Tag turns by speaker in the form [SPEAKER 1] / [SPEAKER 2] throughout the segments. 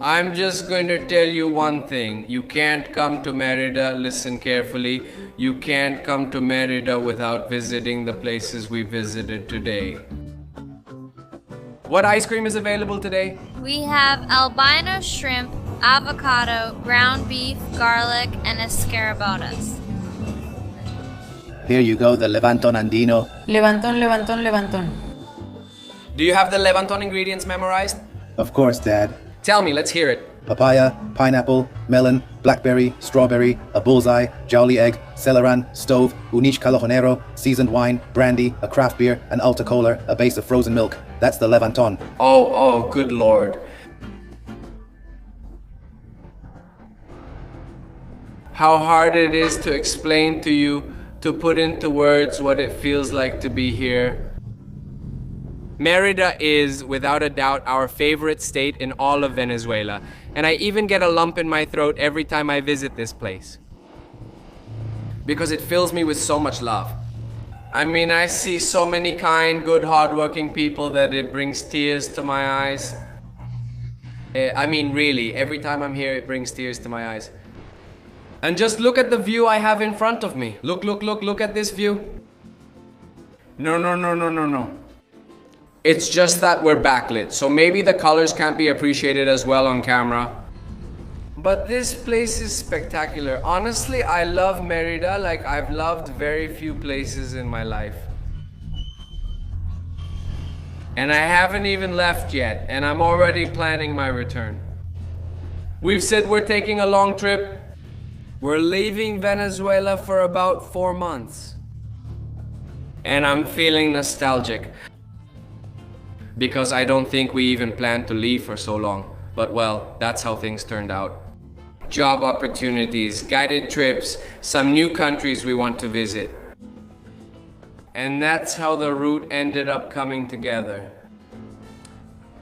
[SPEAKER 1] I'm just going to tell you one thing. You can't come to Mérida, listen carefully. You can't come to Mérida without visiting the places we visited today. What ice cream is available today?
[SPEAKER 2] We have albino shrimp, avocado, ground beef, garlic, and escarabatas.
[SPEAKER 3] Here you go, the Levantón Andino.
[SPEAKER 4] Levantón, levantón, levantón.
[SPEAKER 1] Do you have the Levantón ingredients memorized?
[SPEAKER 3] Of course, Dad.
[SPEAKER 1] Tell me, let's hear it.
[SPEAKER 3] Papaya, pineapple, melon, blackberry, strawberry, a bullseye, jowly egg, celeran, stove, uniche calajonero, seasoned wine, brandy, a craft beer, an alta cola, a base of frozen milk. That's the Levantón.
[SPEAKER 1] Oh, good lord. How hard it is to explain to you, to put into words what it feels like to be here. Mérida is, without a doubt, our favorite state in all of Venezuela, and I even get a lump in my throat every time I visit this place. Because it fills me with so much love. I mean, I see so many kind, good, hardworking people that it brings tears to my eyes. I mean, really, every time I'm here, it brings tears to my eyes. And just look at the view I have in front of me. Look at this view. No. It's just that we're backlit, so maybe the colors can't be appreciated as well on camera. But this place is spectacular. Honestly, I love Mérida like I've loved very few places in my life. And I haven't even left yet, and I'm already planning my return. We've said we're taking a long trip. We're leaving Venezuela for about 4 months. And I'm feeling nostalgic. Because I don't think we even planned to leave for so long. But well, that's how things turned out. Job opportunities, guided trips, some new countries we want to visit. And that's how the route ended up coming together.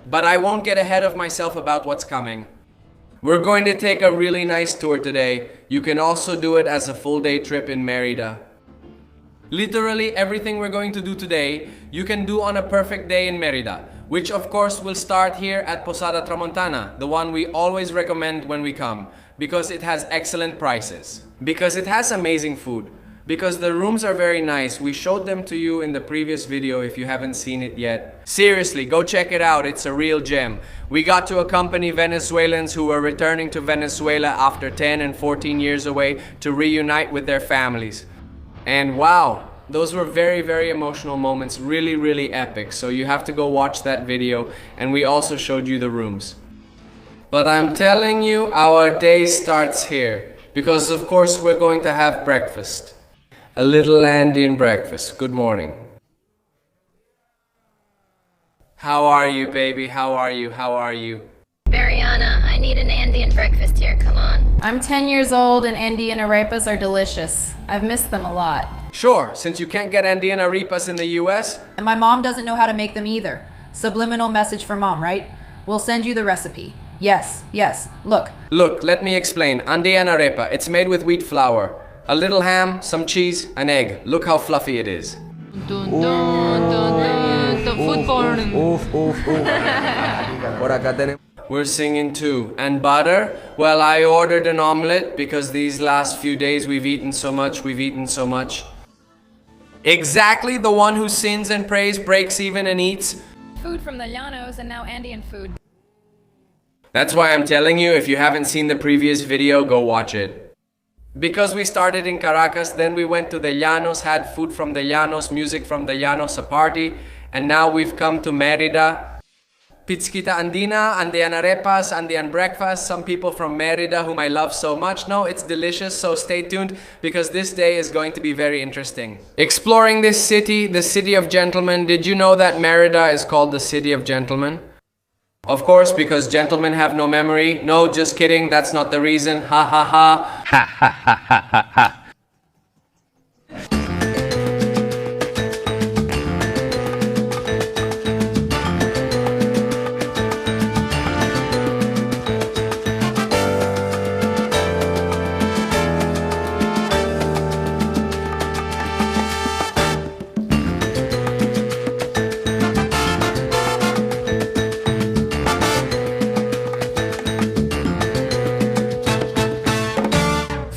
[SPEAKER 1] But I won't get ahead of myself about what's coming. We're going to take a really nice tour today. You can also do it as a full day trip in Mérida. Literally everything we're going to do today, you can do on a perfect day in Mérida, which of course will start here at Posada Tramontana, the one we always recommend when we come, because it has excellent prices, because it has amazing food, because the rooms are very nice. We showed them to you in the previous video if you haven't seen it yet. Seriously, go check it out, it's a real gem. We got to accompany Venezuelans who were returning to Venezuela after 10 and 14 years away to reunite with their families. And wow, those were very emotional moments, really epic. So you have to go watch that video, and we also showed you the rooms. But I'm telling you, our day starts here, because of course we're going to have breakfast. A little Andean breakfast. Good morning. How are you, baby? How are you?
[SPEAKER 5] Mariana, I need an Andean breakfast here, come on.
[SPEAKER 4] I'm 10 years old and Andean arepas are delicious. I've missed them a lot.
[SPEAKER 1] Sure, since you can't get Andean arepas in the US.
[SPEAKER 4] And my mom doesn't know how to make them either. Subliminal message for mom, right? We'll send you the recipe. Yes, look.
[SPEAKER 1] Look, let me explain. Andean arepa, it's made with wheat flour. A little ham, some cheese, an egg. Look how fluffy it is. We're singing too. And butter? Well, I ordered an omelette because these last few days we've eaten so much. Exactly the one who sins and prays, breaks even and eats.
[SPEAKER 6] Food from the Llanos and now Andean food.
[SPEAKER 1] That's why I'm telling you, if you haven't seen the previous video, go watch it. Because we started in Caracas, then we went to the Llanos, had food from the Llanos, music from the Llanos, a party, and now we've come to Mérida. Pizquita Andina, Andean arepas, Andean breakfast, some people from Mérida whom I love so much. No, it's delicious, so stay tuned because this day is going to be very interesting. Exploring this city, the city of gentlemen. Did you know that Mérida is called the city of gentlemen? Of course, because gentlemen have no memory. No, just kidding, that's not the reason. Ha ha ha. Ha ha ha ha ha ha.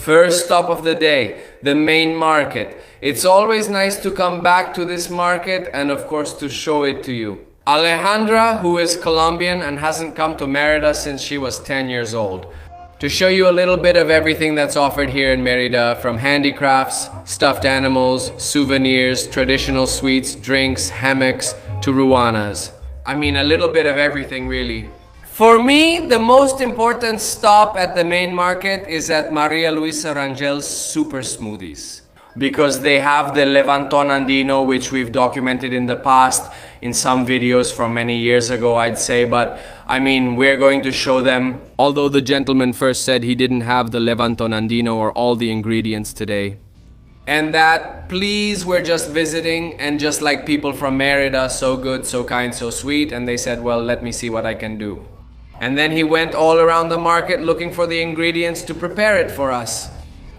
[SPEAKER 1] First stop of the day, the main market. It's always nice to come back to this market and of course to show it to you. Alejandra, who is Colombian and hasn't come to Mérida since she was 10 years old. To show you a little bit of everything that's offered here in Mérida, from handicrafts, stuffed animals, souvenirs, traditional sweets, drinks, hammocks, to ruanas. I mean, a little bit of everything really. For me, the most important stop at the main market is at Maria Luisa Rangel's Super Smoothies. Because they have the Levantón Andino, which we've documented in the past in some videos from many years ago, I'd say. But I mean, we're going to show them. Although the gentleman first said he didn't have the Levantón Andino or all the ingredients today. And that, please, we're just visiting, and just like people from Mérida, so good, so kind, so sweet. And they said, well, let me see what I can do. And then he went all around the market looking for the ingredients to prepare it for us.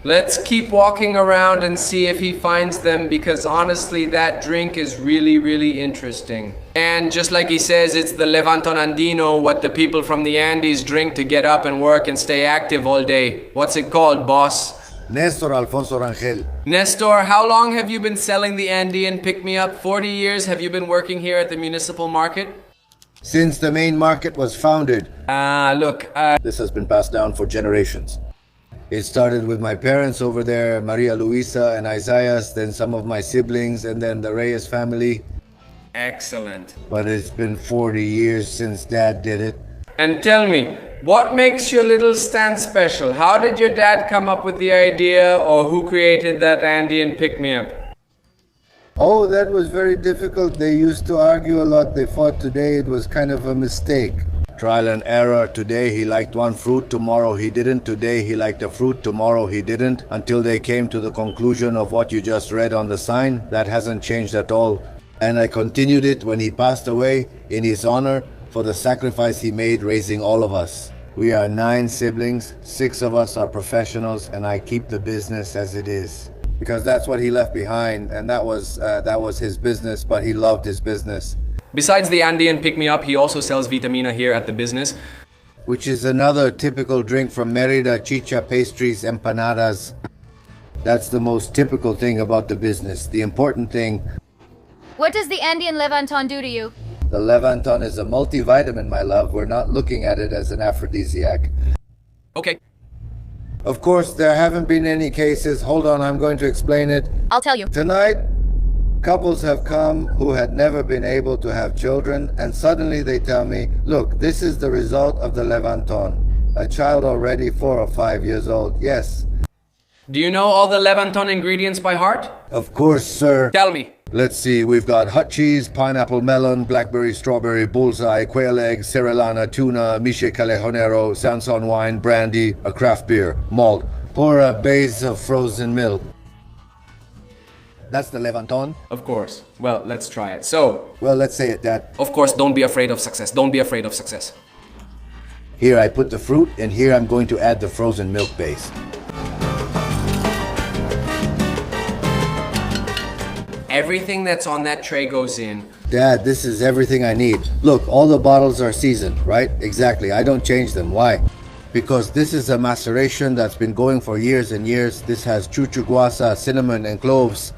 [SPEAKER 1] Let's keep walking around and see if he finds them, because honestly that drink is really, really interesting. And just like he says, it's the Levantón Andino, what the people from the Andes drink to get up and work and stay active all day. What's it called, boss?
[SPEAKER 7] Nestor Alfonso Rangel.
[SPEAKER 1] Nestor, how long have you been selling the Andean pick-me-up? 40 years have you been working here at the municipal market?
[SPEAKER 7] Since the main market was founded.
[SPEAKER 3] This has been passed down for generations.
[SPEAKER 7] It started with my parents over there, Maria Luisa and Isaias, then some of my siblings, and then the Reyes family.
[SPEAKER 1] Excellent.
[SPEAKER 7] But it's been 40 years since Dad did it.
[SPEAKER 1] And tell me, what makes your little stand special? How did your dad come up with the idea, or who created that Andean pick-me-up?
[SPEAKER 7] Oh, that was very difficult. They used to argue a lot. They fought today. It was kind of a mistake. Trial and error. Today he liked one fruit, tomorrow he didn't. Today he liked a fruit, tomorrow he didn't. Until they came to the conclusion of what you just read on the sign. That hasn't changed at all. And I continued it when he passed away in his honor for the sacrifice he made raising all of us. We are 9 siblings, 6 of us are professionals, and I keep the business as it is. Because that's what he left behind, and that was his business, but he loved his business.
[SPEAKER 1] Besides the Andean pick-me-up, he also sells Vitamina here at the business.
[SPEAKER 7] Which is another typical drink from Mérida, chicha, pastries, empanadas. That's the most typical thing about the business. The important thing...
[SPEAKER 8] What does the Andean Levantón do to you?
[SPEAKER 7] The Levantón is a multivitamin, my love. We're not looking at it as an aphrodisiac.
[SPEAKER 1] Okay.
[SPEAKER 7] Of course, there haven't been any cases. Hold on, I'm going to explain it.
[SPEAKER 8] I'll tell you.
[SPEAKER 7] Tonight, couples have come who had never been able to have children, and suddenly they tell me, look, this is the result of the Levantón. A child already 4 or 5 years old, yes.
[SPEAKER 1] Do you know all the Levantón ingredients by heart?
[SPEAKER 7] Of course, sir.
[SPEAKER 1] Tell me.
[SPEAKER 7] Let's see, we've got hot cheese, pineapple, melon, blackberry, strawberry, bullseye, quail egg, serralana, tuna, miche calejonero, Sanson wine, brandy, a craft beer, malt, or a base of frozen milk. That's the Levantón?
[SPEAKER 1] Of course. Well, let's try it. So...
[SPEAKER 7] Well, let's say it, Dad.
[SPEAKER 1] Of course, don't be afraid of success. Don't be afraid of success.
[SPEAKER 7] Here I put the fruit, and here I'm going to add the frozen milk base.
[SPEAKER 1] Everything that's on that tray goes in.
[SPEAKER 7] Dad, this is everything I need. Look, all the bottles are seasoned, right? Exactly. I don't change them. Why? Because this is a maceration that's been going for years and years. This has chuchuguasa, cinnamon, and cloves.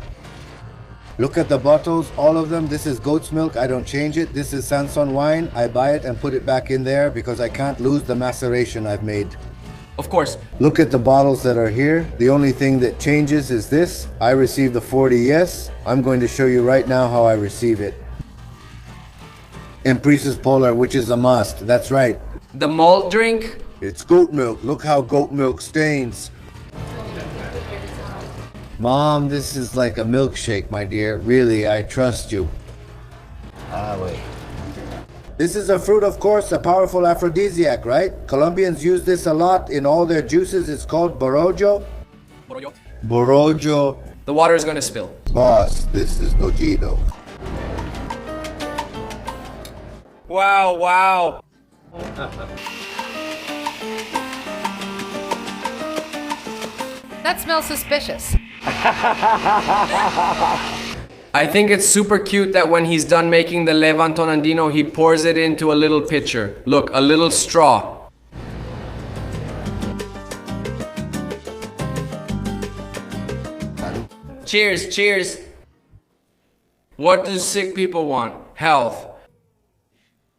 [SPEAKER 7] Look at the bottles, all of them. This is goat's milk. I don't change it. This is Sanson wine. I buy it and put it back in there because I can't lose the maceration I've made.
[SPEAKER 1] Of course.
[SPEAKER 7] Look at the bottles that are here. The only thing that changes is this. I receive the 40 yes. I'm going to show you right now how I receive it. Imprisus Polar, which is a must. That's right.
[SPEAKER 1] The malt drink?
[SPEAKER 7] It's goat milk. Look how goat milk stains. Mom, this is like a milkshake, my dear. Really, I trust you. Wait. This is a fruit, of course, a powerful aphrodisiac, right? Colombians use this a lot in all their juices. It's called borojo.
[SPEAKER 1] Borojo.
[SPEAKER 7] Borojo.
[SPEAKER 1] The water is going to spill.
[SPEAKER 7] Boss, this is Nojito.
[SPEAKER 1] Wow, wow.
[SPEAKER 4] That smells suspicious.
[SPEAKER 1] I think it's super cute that when he's done making the Levantón Andino, he pours it into a little pitcher. Look, a little straw. Cheers, cheers. What do sick people want? Health.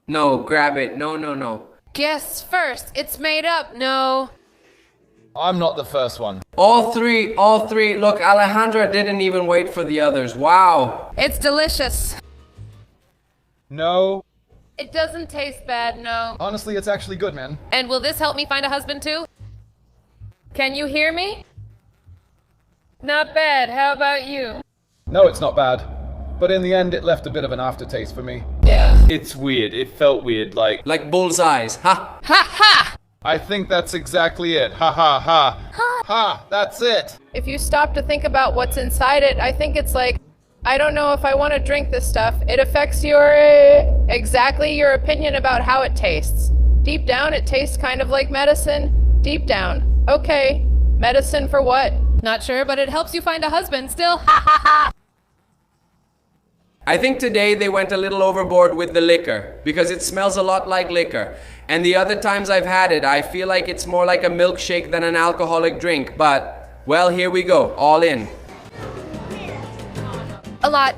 [SPEAKER 1] No, grab it. No, no, no.
[SPEAKER 6] Guess first. It's made up. No.
[SPEAKER 9] I'm not the first one.
[SPEAKER 1] All three. Look, Alejandra didn't even wait for the others. Wow.
[SPEAKER 6] It's delicious.
[SPEAKER 9] No.
[SPEAKER 6] It doesn't taste bad, no.
[SPEAKER 9] Honestly, it's actually good, man.
[SPEAKER 6] And will this help me find a husband too? Can you hear me? Not bad. How about you?
[SPEAKER 9] No, it's not bad. But in the end, it left a bit of an aftertaste for me.
[SPEAKER 6] Yeah.
[SPEAKER 9] It's weird. It felt weird, like
[SPEAKER 1] bullseyes. Ha!
[SPEAKER 6] Ha ha!
[SPEAKER 9] I think that's exactly it. Ha ha ha. Ha! That's it.
[SPEAKER 6] If you stop to think about what's inside it, I think it's like, I don't know if I want to drink this stuff. It affects exactly your opinion about how it tastes. Deep down, it tastes kind of like medicine. Deep down. Okay. Medicine for what? Not sure, but it helps you find a husband still. Ha ha ha!
[SPEAKER 1] I think today they went a little overboard with the liquor because it smells a lot like liquor. And the other times I've had it, I feel like it's more like a milkshake than an alcoholic drink. But, well, here we go. All in.
[SPEAKER 6] A lot.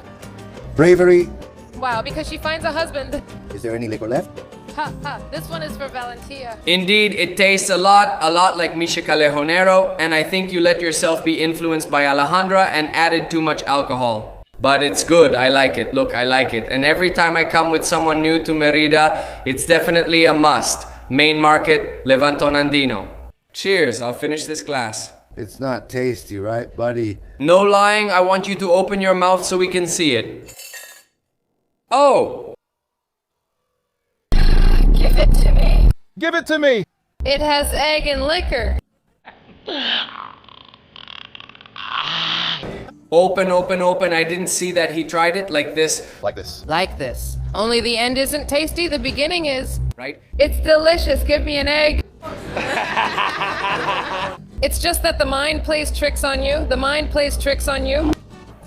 [SPEAKER 3] Bravery.
[SPEAKER 6] Wow, because she finds a husband.
[SPEAKER 3] Is there any liquor left?
[SPEAKER 6] Ha ha. This one is for Valentia.
[SPEAKER 1] Indeed, it tastes a lot like Misha Calejonero, and I think you let yourself be influenced by Alejandra and added too much alcohol. But it's good, I like it, look, I like it. And every time I come with someone new to Mérida, it's definitely a must. Main market, Levantón Andino. Cheers, I'll finish this glass.
[SPEAKER 7] It's not tasty, right, buddy?
[SPEAKER 1] No lying, I want you to open your mouth so we can see it. Oh!
[SPEAKER 6] Give it to me.
[SPEAKER 9] Give it to me.
[SPEAKER 6] It has egg and liquor.
[SPEAKER 1] Open. I didn't see that he tried it like this.
[SPEAKER 9] Like this.
[SPEAKER 6] Like this. Only the end isn't tasty, the beginning is.
[SPEAKER 1] Right?
[SPEAKER 6] It's delicious, give me an egg. It's just that the mind plays tricks on you. The mind plays tricks on you.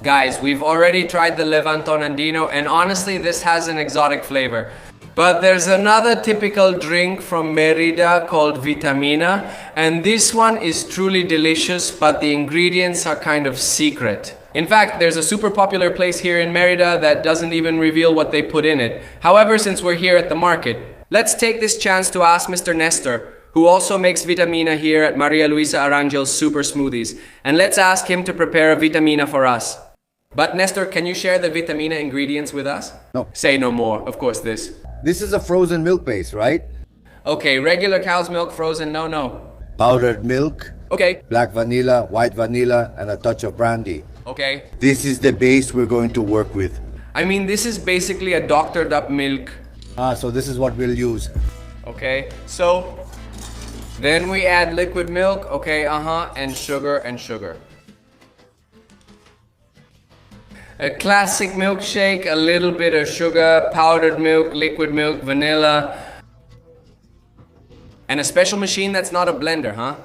[SPEAKER 1] Guys, we've already tried the Levantón Andino, and honestly, this has an exotic flavor. But there's another typical drink from Mérida called Vitamina, and this one is truly delicious, but the ingredients are kind of secret. In fact, there's a super popular place here in Mérida that doesn't even reveal what they put in it. However, since we're here at the market, let's take this chance to ask Mr. Nestor, who also makes Vitamina here at Maria Luisa Arangel's Super Smoothies, and let's ask him to prepare a Vitamina for us. But Nestor, can you share the Vitamina ingredients with us?
[SPEAKER 3] No.
[SPEAKER 1] Say no more, of course this.
[SPEAKER 7] This is a frozen milk base, right?
[SPEAKER 1] Okay, regular cow's milk, frozen, no.
[SPEAKER 7] Powdered milk,
[SPEAKER 1] Okay,
[SPEAKER 7] black vanilla, white vanilla, and a touch of brandy.
[SPEAKER 1] okay.
[SPEAKER 7] This is the base we're going to work with.
[SPEAKER 1] I mean, this is basically a doctored up milk.
[SPEAKER 7] So this is what we'll use.
[SPEAKER 1] Okay, so then we add liquid milk, okay, and sugar. A classic milkshake, a little bit of sugar, powdered milk, liquid milk, vanilla. And a special machine that's not a blender, huh?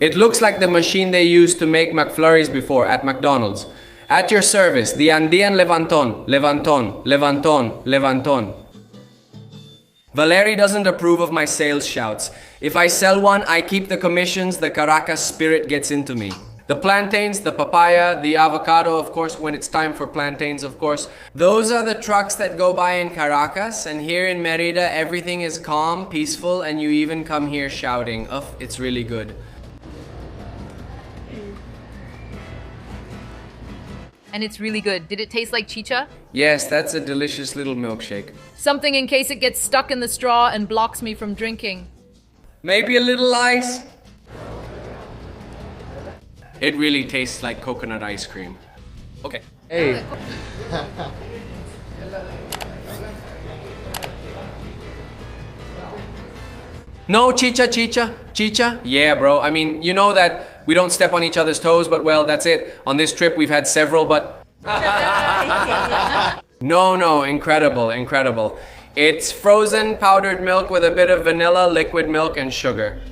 [SPEAKER 1] It looks like the machine they used to make McFlurries before at McDonald's. At your service, the Andean Levantón. Valeri doesn't approve of my sales shouts. If I sell one, I keep the commissions, the Caracas spirit gets into me. The plantains, the papaya, the avocado, of course, when it's time for plantains, of course. Those are the trucks that go by in Caracas, and here in Mérida, everything is calm, peaceful, and you even come here shouting. It's really good.
[SPEAKER 4] And it's really good. Did it taste like chicha?
[SPEAKER 1] Yes, that's a delicious little milkshake.
[SPEAKER 4] Something in case it gets stuck in the straw and blocks me from drinking.
[SPEAKER 1] Maybe a little ice? It really tastes like coconut ice cream. Okay.
[SPEAKER 9] Hey.
[SPEAKER 1] No chicha? Yeah, bro. I mean, you know that we don't step on each other's toes, but well, that's it. On this trip, we've had several, but... No, incredible. It's frozen powdered milk with a bit of vanilla, liquid milk, and sugar.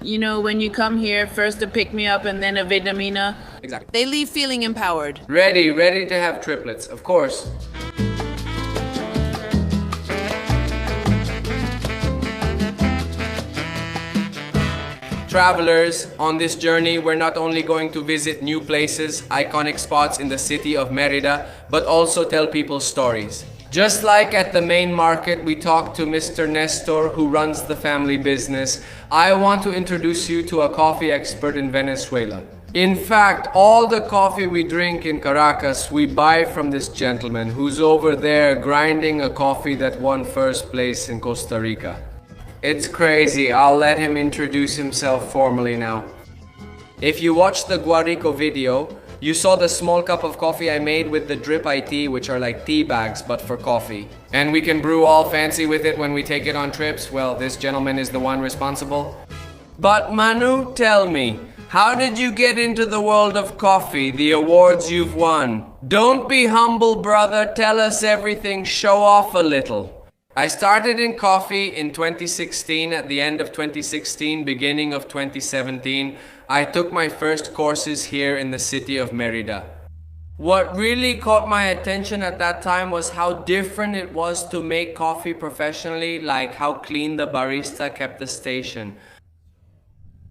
[SPEAKER 10] You know, when you come here, first a pick-me-up and then a Vitamina.
[SPEAKER 1] Exactly.
[SPEAKER 10] They leave feeling empowered.
[SPEAKER 1] Ready to have triplets, of course. Travelers, on this journey, we're not only going to visit new places, iconic spots in the city of Mérida, but also tell people stories. Just like at the main market, we talked to Mr. Nestor, who runs the family business. I want to introduce you to a coffee expert in Venezuela. In fact, all the coffee we drink in Caracas, we buy from this gentleman who's over there grinding a coffee that won first place in Costa Rica. It's crazy. I'll let him introduce himself formally now. If you watched the Guarico video, you saw the small cup of coffee I made with the drip IT, which are like tea bags, but for coffee. And we can brew all fancy with it when we take it on trips. Well, this gentleman is the one responsible. But Manu, tell me, how did you get into the world of coffee, the awards you've won? Don't be humble, brother. Tell us everything. Show off a little. I started in coffee in 2016, at the end of 2016, beginning of 2017. I took my first courses here in the city of Mérida. What really caught my attention at that time was how different it was to make coffee professionally, like how clean the barista kept the station.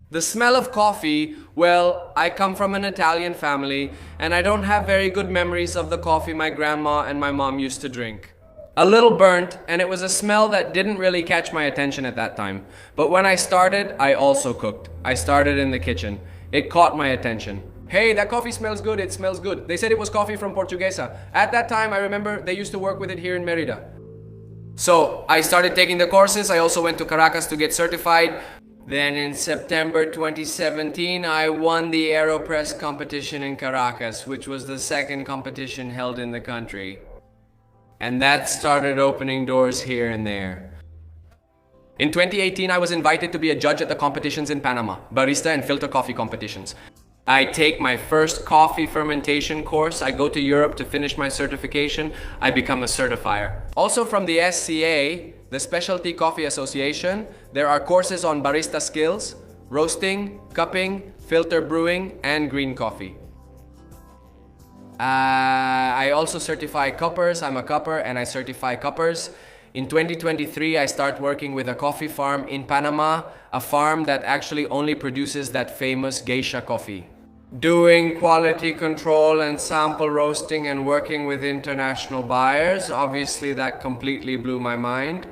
[SPEAKER 1] The smell of coffee, well, I come from an Italian family and I don't have very good memories of the coffee my grandma and my mom used to drink. A little burnt, and it was a smell that didn't really catch my attention at that time. But when I started, I also cooked. I started in the kitchen. It caught my attention. Hey, that coffee smells good, it smells good. They said it was coffee from Portuguesa. At that time, I remember they used to work with it here in Mérida. So I started taking the courses. I also went to Caracas to get certified. Then in September 2017, I won the AeroPress competition in Caracas, which was the second competition held in the country. And that started opening doors here and there. In 2018, I was invited to be a judge at the competitions in Panama, barista and filter coffee competitions. I take my first coffee fermentation course. I go to Europe to finish my certification. I become a certifier. Also from the SCA, the Specialty Coffee Association, there are courses on barista skills, roasting, cupping, filter brewing, and green coffee. I also certify cuppers. I'm a cupper and I certify cuppers. In 2023, I start working with a coffee farm in Panama, a farm that actually only produces that famous geisha coffee. Doing quality control and sample roasting and working with international buyers, obviously that completely blew my mind.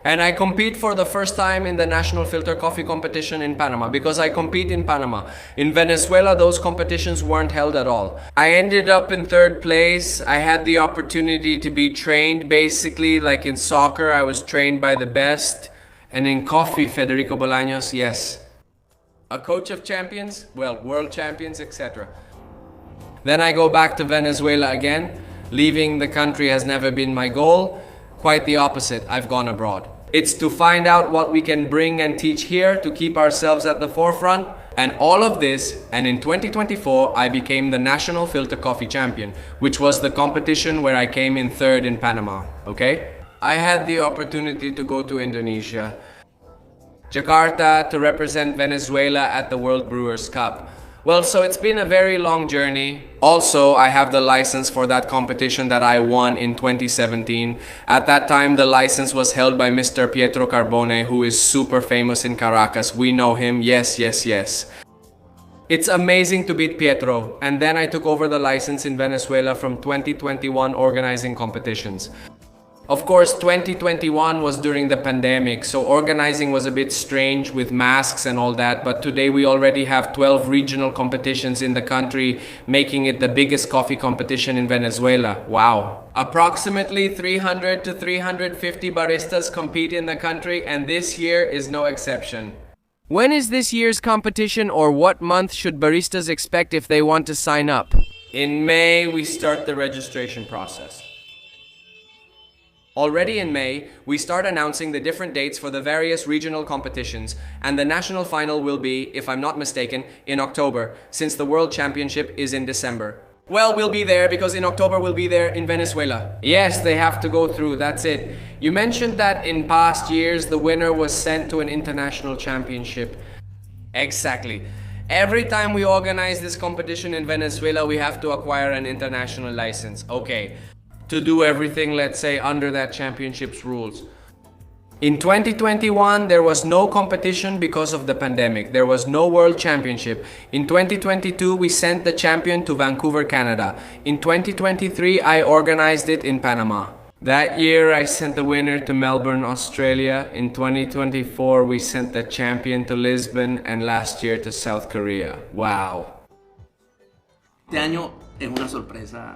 [SPEAKER 1] And I compete for the first time in the National Filter Coffee Competition in Panama, because I compete in Panama. In Venezuela, those competitions weren't held at all. I ended up in third place. I had the opportunity to be trained, basically like in soccer, I was trained by the best. And in coffee, Federico Bolaños, yes. A coach of champions, well, world champions, etc. Then I go back to Venezuela again. Leaving the country has never been my goal. Quite the opposite, I've gone abroad. It's to find out what we can bring and teach here to keep ourselves at the forefront. And all of this, and in 2024, I became the National Filter Coffee Champion, which was the competition where I came in third in Panama, okay? I had the opportunity to go to Indonesia, Jakarta, to represent Venezuela at the World Brewers Cup. Well, so it's been a very long journey. Also, I have the license for that competition that I won in 2017. At that time, the license was held by Mr. Pietro Carbone, who is super famous in Caracas. We know him, yes, yes, yes. It's amazing to beat Pietro. And then I took over the license in Venezuela from 2021 organizing competitions. Of course, 2021 was during the pandemic, so organizing was a bit strange with masks and all that, but today we already have 12 regional competitions in the country, making it the biggest coffee competition in Venezuela. Wow. Approximately 300 to 350 baristas compete in the country, and this year is no exception. When is this year's competition, or what month should baristas expect if they want to sign up? In May, we start the registration process. Already in May, we start announcing the different dates for the various regional competitions, and the national final will be, if I'm not mistaken, in October, since the World Championship is in December. Well, we'll be there because in October we'll be there in Venezuela. Yes, they have to go through, that's it. You mentioned that in past years the winner was sent to an international championship. Exactly. Every time we organize this competition in Venezuela, we have to acquire an international license. Okay. To do everything, let's say, under that championship's rules. In 2021, there was no competition because of the pandemic. There was no World Championship. In 2022, we sent the champion to Vancouver, Canada. In 2023, I organized it in Panama. That year, I sent the winner to Melbourne, Australia. In 2024, we sent the champion to Lisbon, and last year to South Korea. Wow.
[SPEAKER 11] Este año es una sorpresa.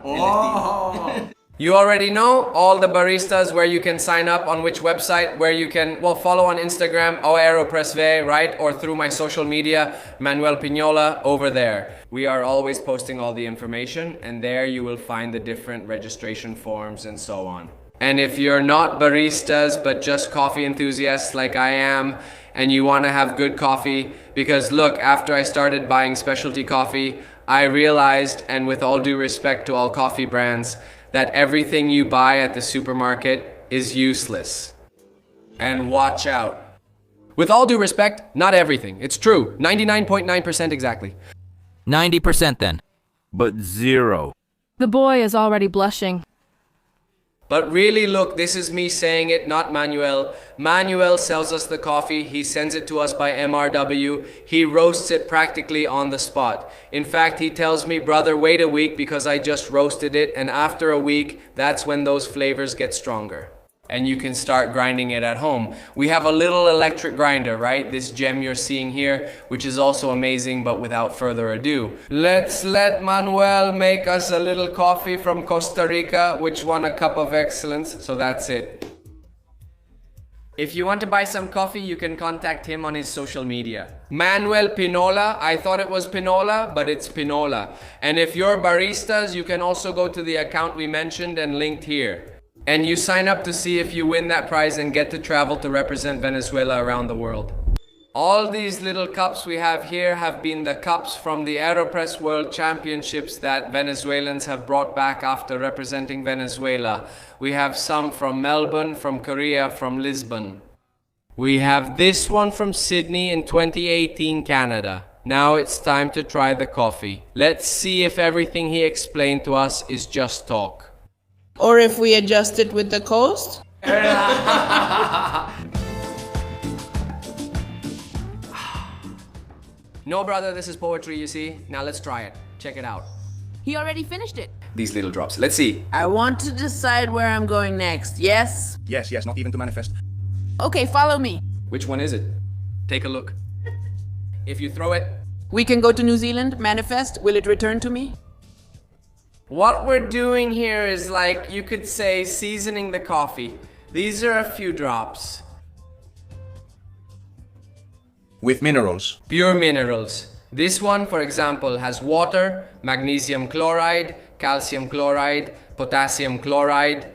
[SPEAKER 1] You already know all the baristas, where you can sign up, on which website, where you can, well, follow on Instagram, @aeropressv, right? Or through my social media, Manuel Pignola, over there. We are always posting all the information, and there you will find the different registration forms and so on. And if you're not baristas, but just coffee enthusiasts like I am, and you want to have good coffee, because look, after I started buying specialty coffee, I realized, and with all due respect to all coffee brands, that everything you buy at the supermarket is useless. And watch out. With all due respect, not everything. It's true. 99.9% exactly.
[SPEAKER 12] 90% then.
[SPEAKER 13] But 0.
[SPEAKER 14] The boy is already blushing.
[SPEAKER 1] But really, look, this is me saying it, not Manuel. Manuel sells us the coffee. He sends it to us by MRW. He roasts it practically on the spot. In fact, he tells me, brother, wait a week because I just roasted it. And after a week, that's when those flavors get stronger. And you can start grinding it at home. We have a little electric grinder, right? This gem you're seeing here, which is also amazing, but without further ado, let's let Manuel make us a little coffee from Costa Rica, which won a Cup of Excellence, so that's it. If you want to buy some coffee, you can contact him on his social media. Manuel Pinola. I thought it was Pinola, but it's Pinola. And if you're baristas, you can also go to the account we mentioned and linked here. And you sign up to see if you win that prize and get to travel to represent Venezuela around the world. All these little cups we have here have been the cups from the AeroPress World Championships that Venezuelans have brought back after representing Venezuela. We have some from Melbourne, from Korea, from Lisbon. We have this one from Sydney in 2018, Canada. Now it's time to try the coffee. Let's see if everything he explained to us is just talk.
[SPEAKER 10] Or if we adjust it with the coast?
[SPEAKER 1] No, brother, this is poetry, you see. Now let's try it. Check it out.
[SPEAKER 14] He already finished it.
[SPEAKER 1] These little drops. Let's see.
[SPEAKER 10] I want to decide where I'm going next. Yes?
[SPEAKER 3] Yes, not even to manifest.
[SPEAKER 14] Okay, follow me.
[SPEAKER 1] Which one is it? Take a look. If you throw it.
[SPEAKER 10] We can go to New Zealand, manifest. Will it return to me?
[SPEAKER 1] What we're doing here is, like, you could say, seasoning the coffee. These are a few drops.
[SPEAKER 3] With minerals.
[SPEAKER 1] Pure minerals. This one, for example, has water, magnesium chloride, calcium chloride, potassium chloride.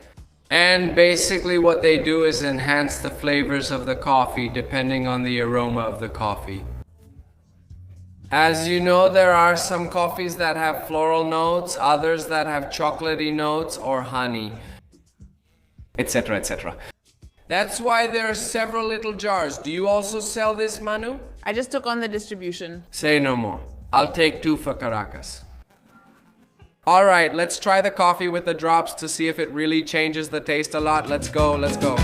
[SPEAKER 1] And basically what they do is enhance the flavors of the coffee depending on the aroma of the coffee. As you know, there are some coffees that have floral notes, others that have chocolatey notes or honey, etc., etc. That's why there are several little jars. Do you also sell this, Manu?
[SPEAKER 10] I just took on the distribution.
[SPEAKER 1] Say no more. I'll take 2 for Caracas. All right, let's try the coffee with the drops to see if it really changes the taste a lot. Let's go, let's go.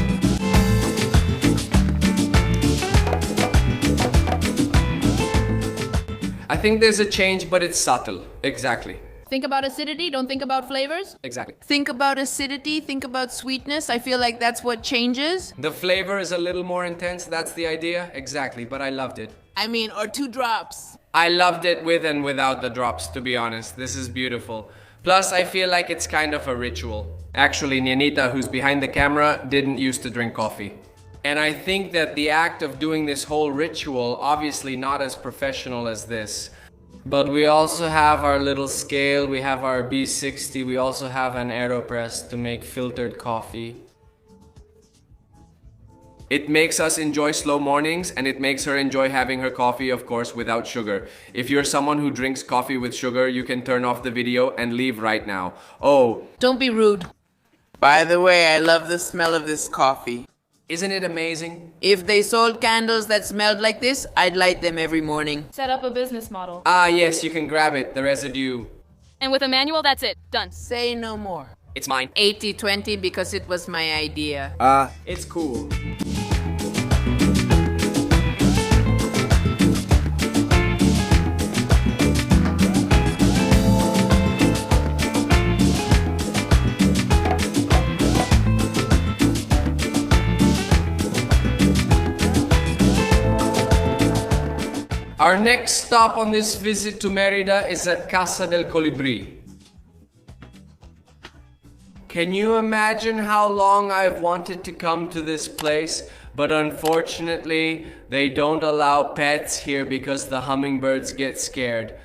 [SPEAKER 1] I think there's a change, but it's subtle. Exactly.
[SPEAKER 14] Think about acidity, don't think about flavors.
[SPEAKER 1] Exactly.
[SPEAKER 10] Think about acidity, think about sweetness. I feel like that's what changes.
[SPEAKER 1] The flavor is a little more intense, that's the idea. Exactly, but I loved it.
[SPEAKER 10] I mean, or 2 drops.
[SPEAKER 1] I loved it with and without the drops, to be honest. This is beautiful. Plus, I feel like it's kind of a ritual. Actually, Nianita, who's behind the camera, didn't used to drink coffee. And I think that the act of doing this whole ritual, obviously not as professional as this, but we also have our little scale, we have our B60, we also have an AeroPress to make filtered coffee. It makes us enjoy slow mornings, and it makes her enjoy having her coffee, of course, without sugar. If you're someone who drinks coffee with sugar, you can turn off the video and leave right now. Oh.
[SPEAKER 10] Don't be rude. By the way, I love the smell of this coffee.
[SPEAKER 1] Isn't it amazing?
[SPEAKER 10] If they sold candles that smelled like this, I'd light them every morning.
[SPEAKER 14] Set up a business model.
[SPEAKER 1] Ah, yes, you can grab it, the residue.
[SPEAKER 14] And with a manual, that's it. Done.
[SPEAKER 10] Say no more.
[SPEAKER 1] It's mine.
[SPEAKER 10] 80-20 because it was my idea.
[SPEAKER 1] It's cool. Our next stop on this visit to Mérida is at Casa del Colibrí. Can you imagine how long I've wanted to come to this place, but unfortunately, they don't allow pets here because the hummingbirds get scared.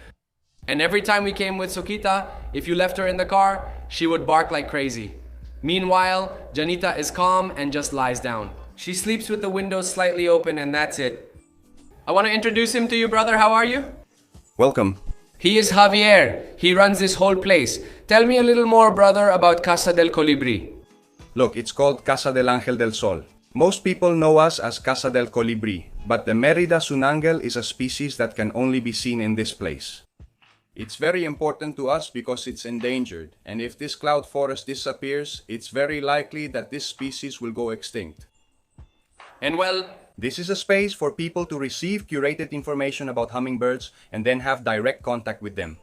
[SPEAKER 1] And every time we came with Sokita, if you left her in the car, she would bark like crazy. Meanwhile, Janita is calm and just lies down. She sleeps with the windows slightly open and that's it. I want to introduce him to you, brother. How are you?
[SPEAKER 15] Welcome.
[SPEAKER 1] He is Javier. He runs this whole place. Tell me a little more, brother, about Casa del Colibrí.
[SPEAKER 15] Look, it's called Casa del Ángel del Sol. Most people know us as Casa del Colibrí, but the Mérida sunangel is a species that can only be seen in this place. It's very important to us because it's endangered, and if this cloud forest disappears, it's very likely that this species will go extinct.
[SPEAKER 1] And well,
[SPEAKER 15] this is a space for people to receive curated information about hummingbirds and then have direct contact with them.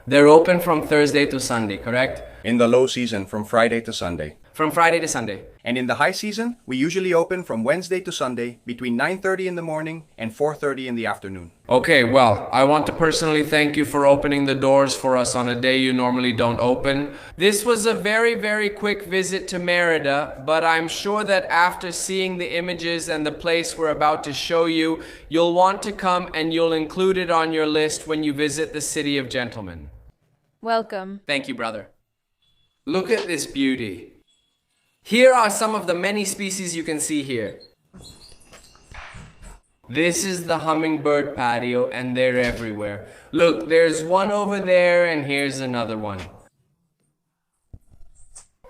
[SPEAKER 1] They're open from Thursday to Sunday, correct?
[SPEAKER 15] In the low season, from Friday to Sunday.
[SPEAKER 1] From Friday to Sunday.
[SPEAKER 15] And in the high season, we usually open from Wednesday to Sunday between 9:30 in the morning and 4:30 in the afternoon.
[SPEAKER 1] Okay, well, I want to personally thank you for opening the doors for us on a day you normally don't open. This was a very, very quick visit to Mérida, but I'm sure that after seeing the images and the place we're about to show you, you'll want to come and you'll include it on your list when you visit the City of Gentlemen.
[SPEAKER 2] Welcome.
[SPEAKER 1] Thank you, brother. Look at this beauty. Here are some of the many species you can see here. This is the hummingbird patio and they're everywhere. Look, there's one over there and here's another one.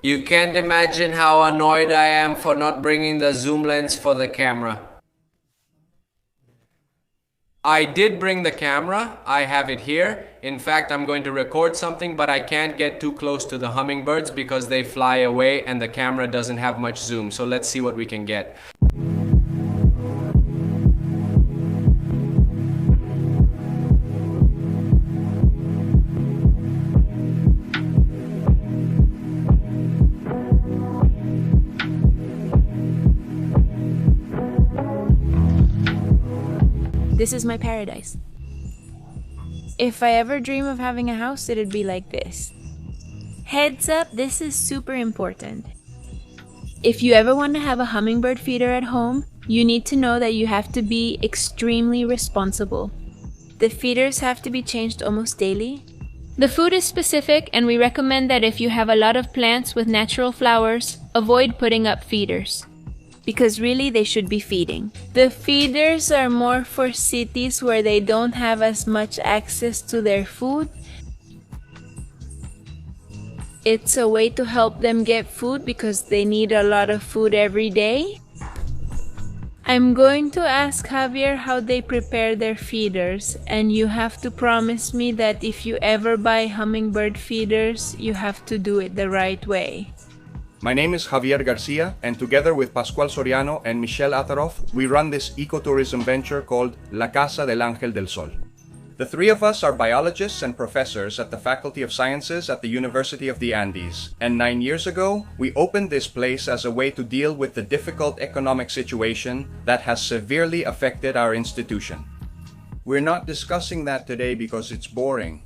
[SPEAKER 1] You can't imagine how annoyed I am for not bringing the zoom lens for the camera. I did bring the camera, I have it here. In fact, I'm going to record something, but I can't get too close to the hummingbirds because they fly away and the camera doesn't have much zoom. So let's see what we can get.
[SPEAKER 16] This is my paradise. If I ever dream of having a house, it'd be like this. Heads up, this is super important. If you ever want to have a hummingbird feeder at home, you need to know that you have to be extremely responsible. The feeders have to be changed almost daily.
[SPEAKER 2] The food is specific, and we recommend that if you have a lot of plants with natural flowers, avoid putting up feeders.
[SPEAKER 16] Because really they should be feeding. The feeders are more for cities where they don't have as much access to their food. It's a way to help them get food because they need a lot of food every day. I'm going to ask Javier how they prepare their feeders, and you have to promise me that if you ever buy hummingbird feeders, you have to do it the right way.
[SPEAKER 15] My name is Javier Garcia, and together with Pascual Soriano and Michelle Ataroff, we run this ecotourism venture called La Casa del Ángel del Sol. The three of us are biologists and professors at the Faculty of Sciences at the University of the Andes, and 9 years ago, we opened this place as a way to deal with the difficult economic situation that has severely affected our institution. We're not discussing that today because it's boring.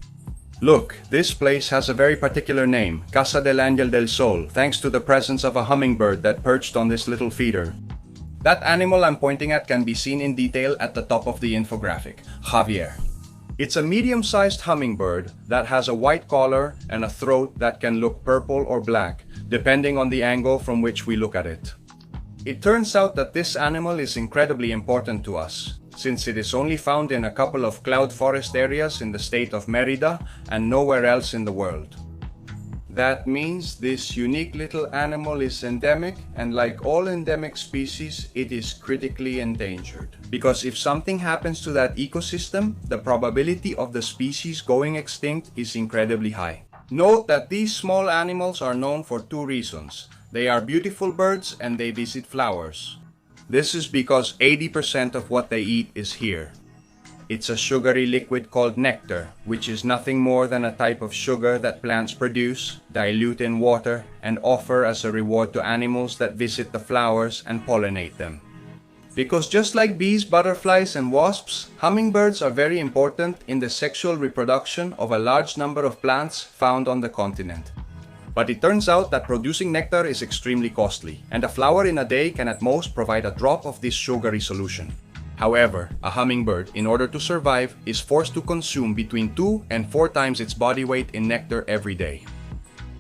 [SPEAKER 15] Look, this place has a very particular name, Casa del Ángel del Sol, thanks to the presence of a hummingbird that perched on this little feeder. That animal I'm pointing at can be seen in detail at the top of the infographic, Javier. It's a medium-sized hummingbird that has a white collar and a throat that can look purple or black, depending on the angle from which we look at it. It turns out that this animal is incredibly important to us, since it is only found in a couple of cloud forest areas in the state of Mérida and nowhere else in the world. That means this unique little animal is endemic, and like all endemic species, it is critically endangered. Because if something happens to that ecosystem, the probability of the species going extinct is incredibly high. Note that these small animals are known for two reasons. They are beautiful birds and they visit flowers. This is because 80% of what they eat is here. It's a sugary liquid called nectar, which is nothing more than a type of sugar that plants produce, dilute in water, and offer as a reward to animals that visit the flowers and pollinate them. Because just like bees, butterflies, and wasps, hummingbirds are very important in the sexual reproduction of a large number of plants found on the continent. But it turns out that producing nectar is extremely costly, and a flower in a day can at most provide a drop of this sugary solution. However, a hummingbird, in order to survive, is forced to consume between 2 and 4 times its body weight in nectar every day.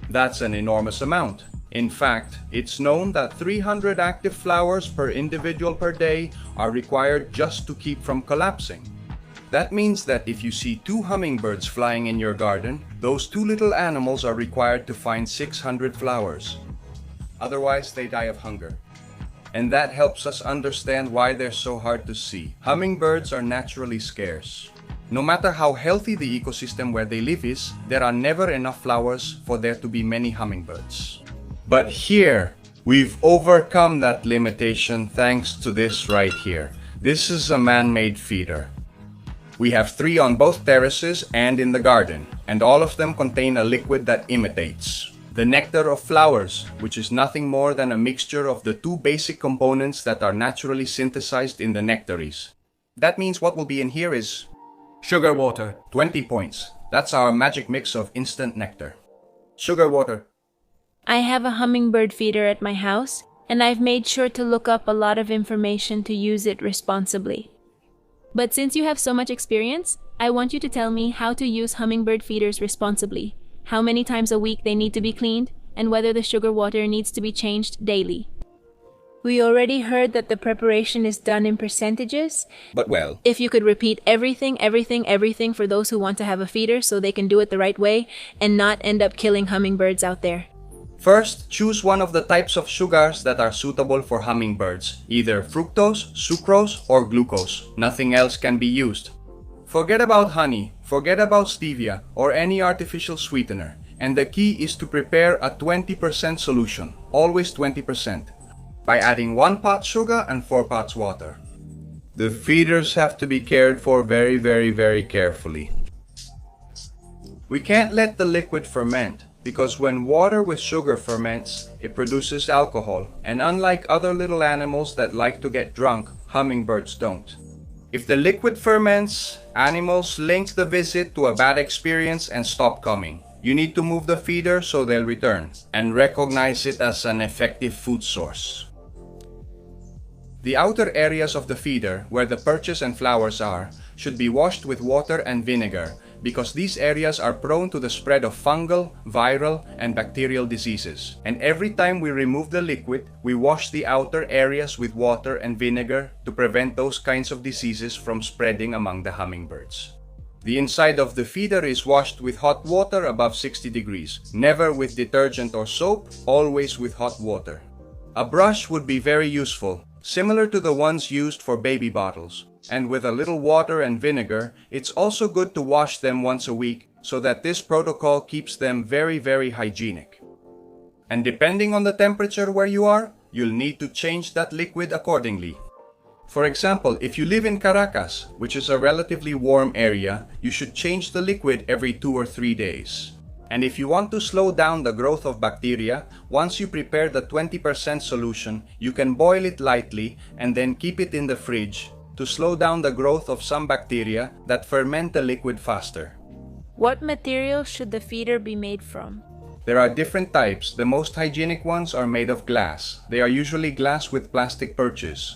[SPEAKER 15] That's an enormous amount. In fact, it's known that 300 active flowers per individual per day are required just to keep from collapsing. That means that if you see 2 hummingbirds flying in your garden, those 2 little animals are required to find 600 flowers. Otherwise, they die of hunger. And that helps us understand why they're so hard to see. Hummingbirds are naturally scarce. No matter how healthy the ecosystem where they live is, there are never enough flowers for there to be many hummingbirds. But here, we've overcome that limitation thanks to this right here. This is a man-made feeder. We have 3 on both terraces and in the garden, and all of them contain a liquid that imitates the nectar of flowers, which is nothing more than a mixture of the 2 basic components that are naturally synthesized in the nectaries. That means what will be in here is
[SPEAKER 1] sugar water.
[SPEAKER 15] 20 points. That's our magic mix of instant nectar. Sugar water.
[SPEAKER 16] I have a hummingbird feeder at my house, and I've made sure to look up a lot of information to use it responsibly. But since you have so much experience, I want you to tell me how to use hummingbird feeders responsibly, how many times a week they need to be cleaned, and whether the sugar water needs to be changed daily. We already heard that the preparation is done in percentages.
[SPEAKER 15] But well,
[SPEAKER 16] if you could repeat everything for those who want to have a feeder so they can do it the right way and not end up killing hummingbirds out there.
[SPEAKER 15] First, choose one of the types of sugars that are suitable for hummingbirds, either fructose, sucrose, or glucose. Nothing else can be used. Forget about honey, forget about stevia, or any artificial sweetener. And the key is to prepare a 20% solution, always 20%, by adding 1 pot sugar and 4 pots water. The feeders have to be cared for very carefully. We can't let the liquid ferment, because when water with sugar ferments, it produces alcohol, and unlike other little animals that like to get drunk, hummingbirds don't. If the liquid ferments, animals link the visit to a bad experience and stop coming. You need to move the feeder so they'll return, and recognize it as an effective food source. The outer areas of the feeder, where the perches and flowers are, should be washed with water and vinegar, because these areas are prone to the spread of fungal, viral, and bacterial diseases. And every time we remove the liquid, we wash the outer areas with water and vinegar to prevent those kinds of diseases from spreading among the hummingbirds. The inside of the feeder is washed with hot water above 60 degrees, never with detergent or soap, always with hot water. A brush would be very useful, similar to the ones used for baby bottles. And with a little water and vinegar, it's also good to wash them once a week so that this protocol keeps them very hygienic. And depending on the temperature where you are, you'll need to change that liquid accordingly. For example, if you live in Caracas, which is a relatively warm area, you should change the liquid every 2 or 3 days. And if you want to slow down the growth of bacteria, once you prepare the 20% solution, you can boil it lightly and then keep it in the fridge to slow down the growth of some bacteria that ferment the liquid faster.
[SPEAKER 16] What material should the feeder be made from?
[SPEAKER 15] There are different types. The most hygienic ones are made of glass. They are usually glass with plastic perches.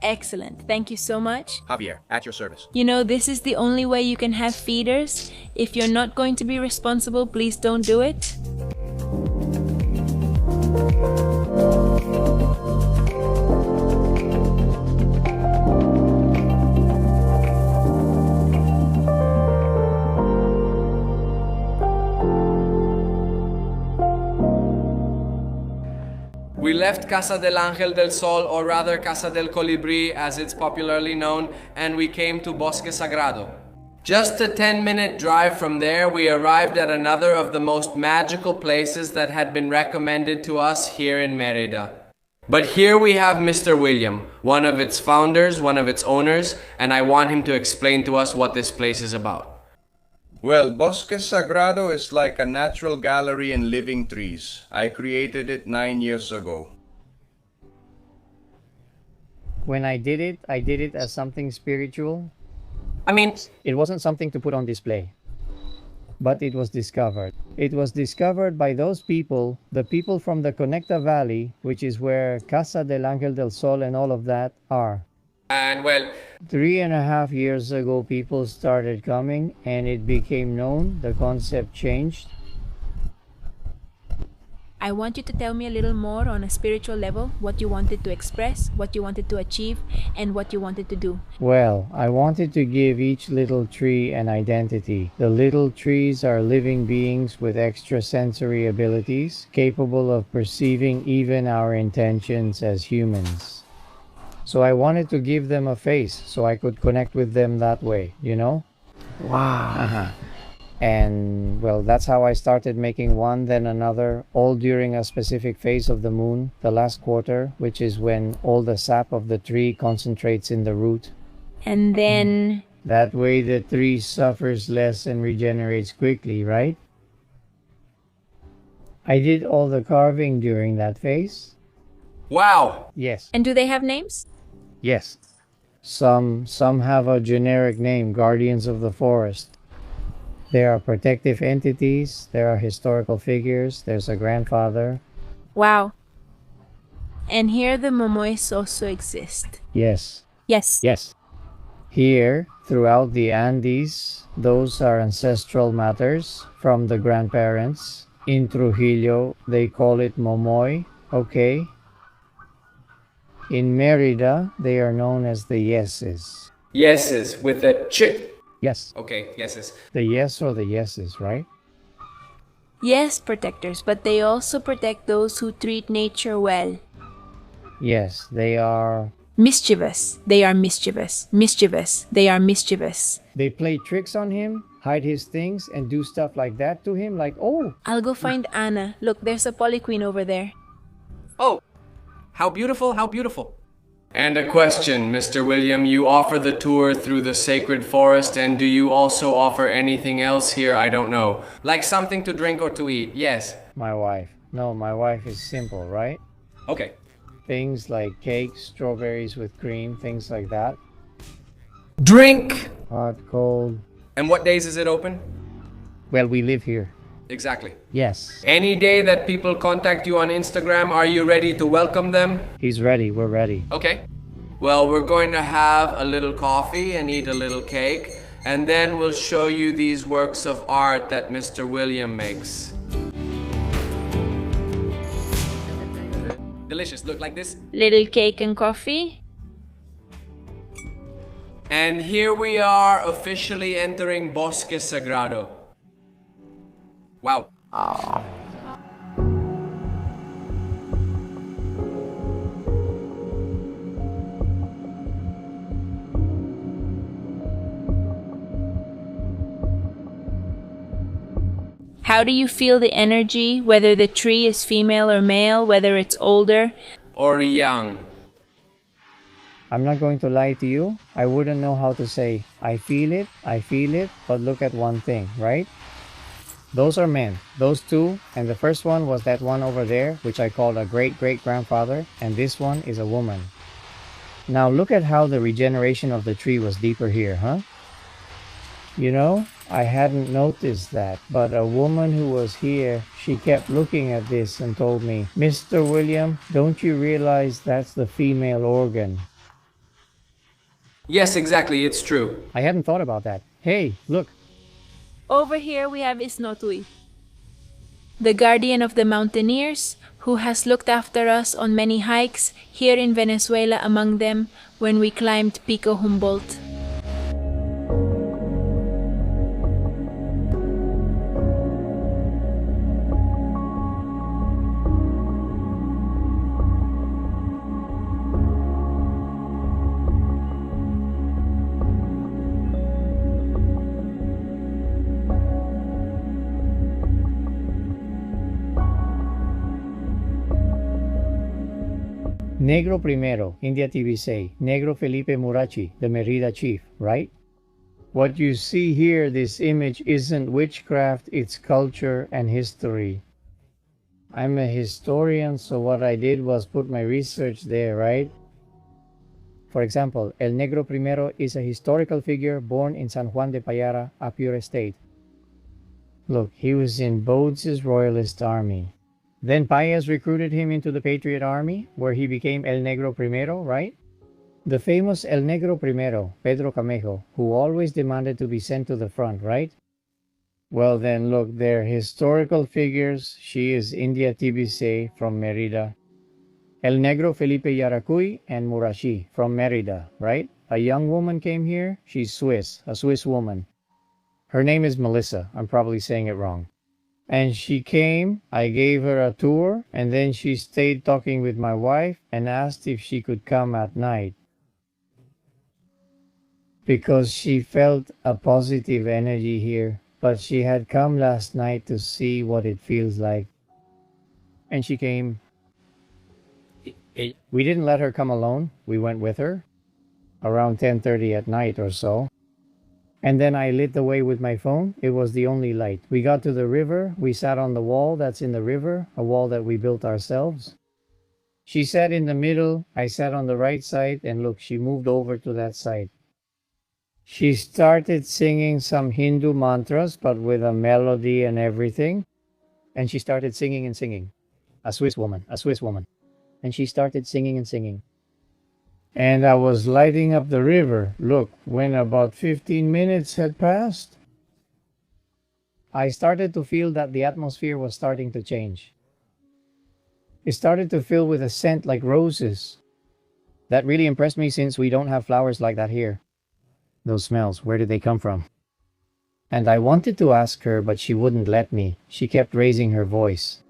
[SPEAKER 16] Excellent. Thank you so much.
[SPEAKER 15] Javier, at your service.
[SPEAKER 16] You know, this is the only way you can have feeders. If you're not going to be responsible, please don't do it.
[SPEAKER 1] We left Casa del Ángel del Sol, or rather Casa del Colibrí as it's popularly known, and we came to Bosque Sagrado. Just a 10-minute drive from there, we arrived at another of the most magical places that had been recommended to us here in Mérida. But here we have Mr. William, one of its founders, one of its owners, and I want him to explain to us what this place is about.
[SPEAKER 15] Well, Bosque Sagrado is like a natural gallery in living trees. I created it 9 years ago.
[SPEAKER 17] When I did it as something spiritual.
[SPEAKER 1] I mean,
[SPEAKER 17] it wasn't something to put on display. But it was discovered. It was discovered by those people, the people from the Conecta Valley, which is where Casa del Ángel del Sol and all of that are.
[SPEAKER 1] And well,
[SPEAKER 17] 3.5 years ago, people started coming and it became known, the concept changed.
[SPEAKER 16] I want you to tell me a little more on a spiritual level, what you wanted to express, what you wanted to achieve, and what you wanted to do.
[SPEAKER 17] Well, I wanted to give each little tree an identity. The little trees are living beings with extrasensory abilities, capable of perceiving even our intentions as humans. So I wanted to give them a face so I could connect with them that way, you know?
[SPEAKER 1] Wow.
[SPEAKER 17] And well, that's how I started making one, then another, all during a specific phase of the moon, the last quarter, which is when all the sap of the tree concentrates in the root.
[SPEAKER 16] And then...
[SPEAKER 17] That way the tree suffers less and regenerates quickly, right? I did all the carving during that phase.
[SPEAKER 1] Wow!
[SPEAKER 17] Yes.
[SPEAKER 16] And do they have names?
[SPEAKER 17] Yes. Some have a generic name, guardians of the forest. There are protective entities, there are historical figures, there's a grandfather.
[SPEAKER 16] Wow. And here the momois also exist.
[SPEAKER 17] Yes.
[SPEAKER 16] Yes.
[SPEAKER 17] Yes. Here, throughout the Andes, those are ancestral matters from the grandparents. In Trujillo, they call it momoy, okay? In Mérida, they are known as the yeses.
[SPEAKER 1] Yeses, with a ch.
[SPEAKER 17] Yes.
[SPEAKER 1] Okay, yeses.
[SPEAKER 17] The yes or the yeses, right?
[SPEAKER 16] Yes, protectors, but they also protect those who treat nature well.
[SPEAKER 17] Yes, they are...
[SPEAKER 16] Mischievous. They are mischievous. Mischievous. They are mischievous.
[SPEAKER 17] They play tricks on him, hide his things, and do stuff like that to him, like, oh!
[SPEAKER 16] I'll go find Anna. Look, there's a polyqueen over there.
[SPEAKER 1] Oh! How beautiful, how beautiful. And a question, Mr. William. You offer the tour through the sacred forest, and do you also offer anything else here? I don't know. Like something to drink or to eat, yes.
[SPEAKER 17] My wife. No, my wife is simple, right?
[SPEAKER 1] Okay.
[SPEAKER 17] Things like cakes, strawberries with cream, things like that.
[SPEAKER 1] Drink!
[SPEAKER 17] Hot, cold.
[SPEAKER 1] And what days is it open?
[SPEAKER 17] Well, we live here.
[SPEAKER 1] Exactly.
[SPEAKER 17] Yes.
[SPEAKER 1] Any day that people contact you on Instagram, are you ready to welcome them?
[SPEAKER 17] He's ready. We're ready.
[SPEAKER 1] Okay. Well, we're going to have a little coffee and eat a little cake, and then we'll show you these works of art that Mr. William makes. Delicious. Look like this.
[SPEAKER 16] Little cake and coffee.
[SPEAKER 1] And here we are officially entering Bosque Sagrado. Wow.
[SPEAKER 16] How do you feel the energy, whether the tree is female or male, whether it's older
[SPEAKER 1] or young?
[SPEAKER 17] I'm not going to lie to you. I wouldn't know how to say, I feel it, but look at one thing, right? Those are men, those two, and the first one was that one over there, which I called a great-great-grandfather, and this one is a woman. Now look at how the regeneration of the tree was deeper here, huh? You know, I hadn't noticed that, but a woman who was here, she kept looking at this and told me, Mr. William, don't you realize that's the female organ?
[SPEAKER 1] Yes, exactly, it's true.
[SPEAKER 17] I hadn't thought about that. Hey, look.
[SPEAKER 16] Over here we have Isnotui, the guardian of the mountaineers, who has looked after us on many hikes here in Venezuela, among them when we climbed Pico Humboldt.
[SPEAKER 17] Negro Primero, India TV say, Negro Felipe Murachi, the Mérida chief, right? What you see here, this image, isn't witchcraft, it's culture and history. I'm a historian, so what I did was put my research there, right? For example, El Negro Primero is a historical figure born in San Juan de Payara, Apure State. Look, he was in Bodes' Royalist army. Then Paez recruited him into the Patriot Army, where he became El Negro Primero, right? The famous El Negro Primero, Pedro Camejo, who always demanded to be sent to the front, right? Well then, look, they're historical figures. She is India Tibise from Mérida. El Negro Felipe Yaracuy and Murashi from Mérida, right? A young woman came here. She's Swiss, a Swiss woman. Her name is Melissa. I'm probably saying it wrong. And she came, I gave her a tour, and then she stayed talking with my wife and asked if she could come at night. Because she felt a positive energy here, but she had come last night to see what it feels like. And she came. We didn't let her come alone. We went with her around 10:30 at night or so. And then I lit the way with my phone. It was the only light. We got to the river. We sat on the wall that's in the river, a wall that we built ourselves. She sat in the middle. I sat on the right side, and look, she moved over to that side. She started singing some Hindu mantras, but with a melody and everything. And she started singing and singing. A Swiss woman. And she started singing and singing. And I was lighting up the river. Look, when about 15 minutes had passed, I started to feel that the atmosphere was starting to change. It started to fill with a scent like roses. That really impressed me since we don't have flowers like that here. Those smells, where did they come from? And I wanted to ask her, but she wouldn't let me. She kept raising her voice.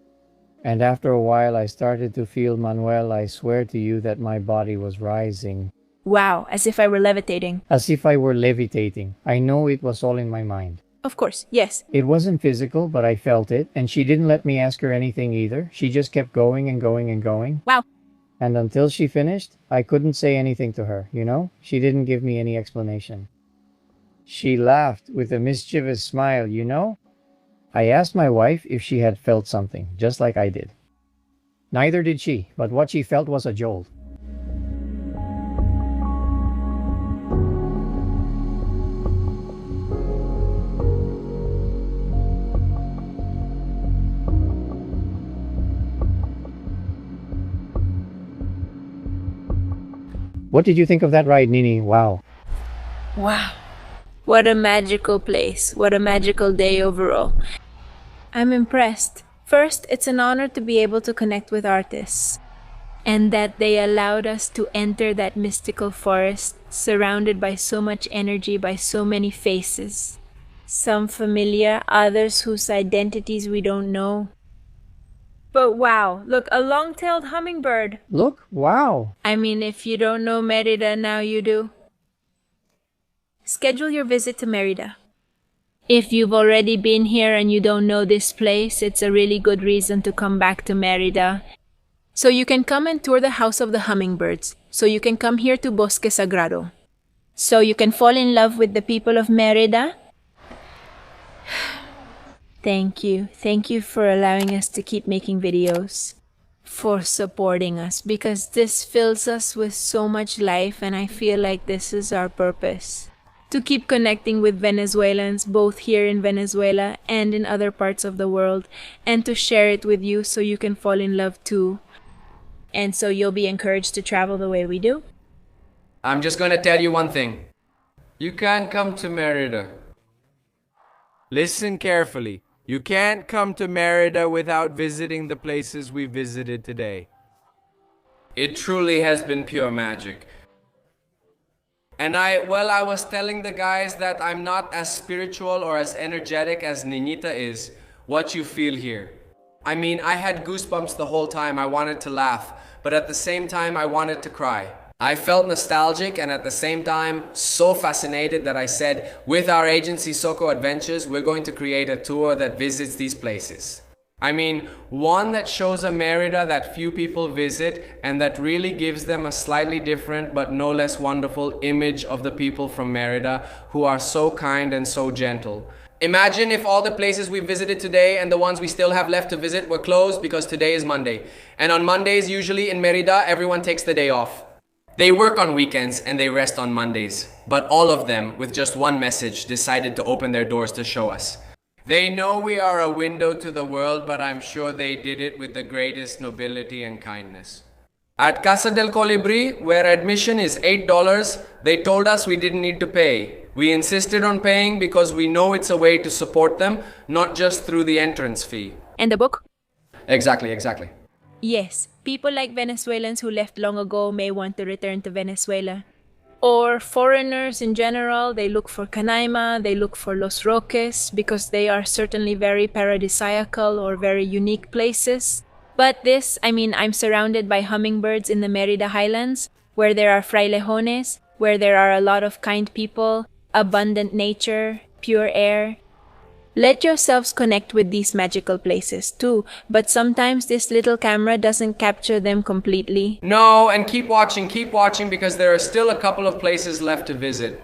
[SPEAKER 17] And after a while, I started to feel, Manuel, I swear to you that my body was rising.
[SPEAKER 16] Wow, as if I were levitating.
[SPEAKER 17] As if I were levitating. I know it was all in my mind.
[SPEAKER 16] Of course, yes.
[SPEAKER 17] It wasn't physical, but I felt it. And she didn't let me ask her anything either. She just kept going and going and going.
[SPEAKER 16] Wow.
[SPEAKER 17] And until she finished, I couldn't say anything to her, you know? She didn't give me any explanation. She laughed with a mischievous smile, you know? I asked my wife if she had felt something, just like I did. Neither did she, but what she felt was a jolt. What did you think of that ride, Nini? Wow.
[SPEAKER 16] Wow. What a magical place. What a magical day overall. I'm impressed. First, it's an honor to be able to connect with artists, and that they allowed us to enter that mystical forest surrounded by so much energy, by so many faces. Some familiar, others whose identities we don't know. But wow, look, a long-tailed hummingbird.
[SPEAKER 17] Look, wow.
[SPEAKER 16] I mean, if you don't know Mérida, now you do. Schedule your visit to Mérida. If you've already been here and you don't know this place, it's a really good reason to come back to Mérida. So you can come and tour the House of the Hummingbirds. So you can come here to Bosque Sagrado. So you can fall in love with the people of Mérida. Thank you. Thank you for allowing us to keep making videos. For supporting us, because this fills us with so much life, and I feel like this is our purpose. To keep connecting with Venezuelans, both here in Venezuela and in other parts of the world, and to share it with you so you can fall in love too. And so you'll be encouraged to travel the way we do.
[SPEAKER 1] I'm just gonna tell you one thing. You can't come to Mérida. Listen carefully. You can't come to Mérida without visiting the places we visited today. It truly has been pure magic. And I was telling the guys that I'm not as spiritual or as energetic as Niñita is, what you feel here. I mean, I had goosebumps the whole time. I wanted to laugh, but at the same time, I wanted to cry. I felt nostalgic and at the same time so fascinated that I said, with our agency Soko Adventures, we're going to create a tour that visits these places. I mean, one that shows a Mérida that few people visit and that really gives them a slightly different but no less wonderful image of the people from Mérida who are so kind and so gentle. Imagine if all the places we visited today and the ones we still have left to visit were closed because today is Monday. And on Mondays, usually in Mérida, everyone takes the day off. They work on weekends and they rest on Mondays, but all of them, with just one message, decided to open their doors to show us. They know we are a window to the world, but I'm sure they did it with the greatest nobility and kindness. At Casa del Colibrí, where admission is $8, they told us we didn't need to pay. We insisted on paying because we know it's a way to support them, not just through the entrance fee.
[SPEAKER 16] And the book?
[SPEAKER 1] Exactly.
[SPEAKER 16] Yes, people like Venezuelans who left long ago may want to return to Venezuela. Or foreigners in general, they look for Canaima, they look for Los Roques, because they are certainly very paradisiacal or very unique places. But this, I'm surrounded by hummingbirds in the Mérida highlands, where there are frailejones, where there are a lot of kind people, abundant nature, pure air. Let yourselves connect with these magical places too, but sometimes this little camera doesn't capture them completely.
[SPEAKER 1] No, and keep watching because there are still a couple of places left to visit.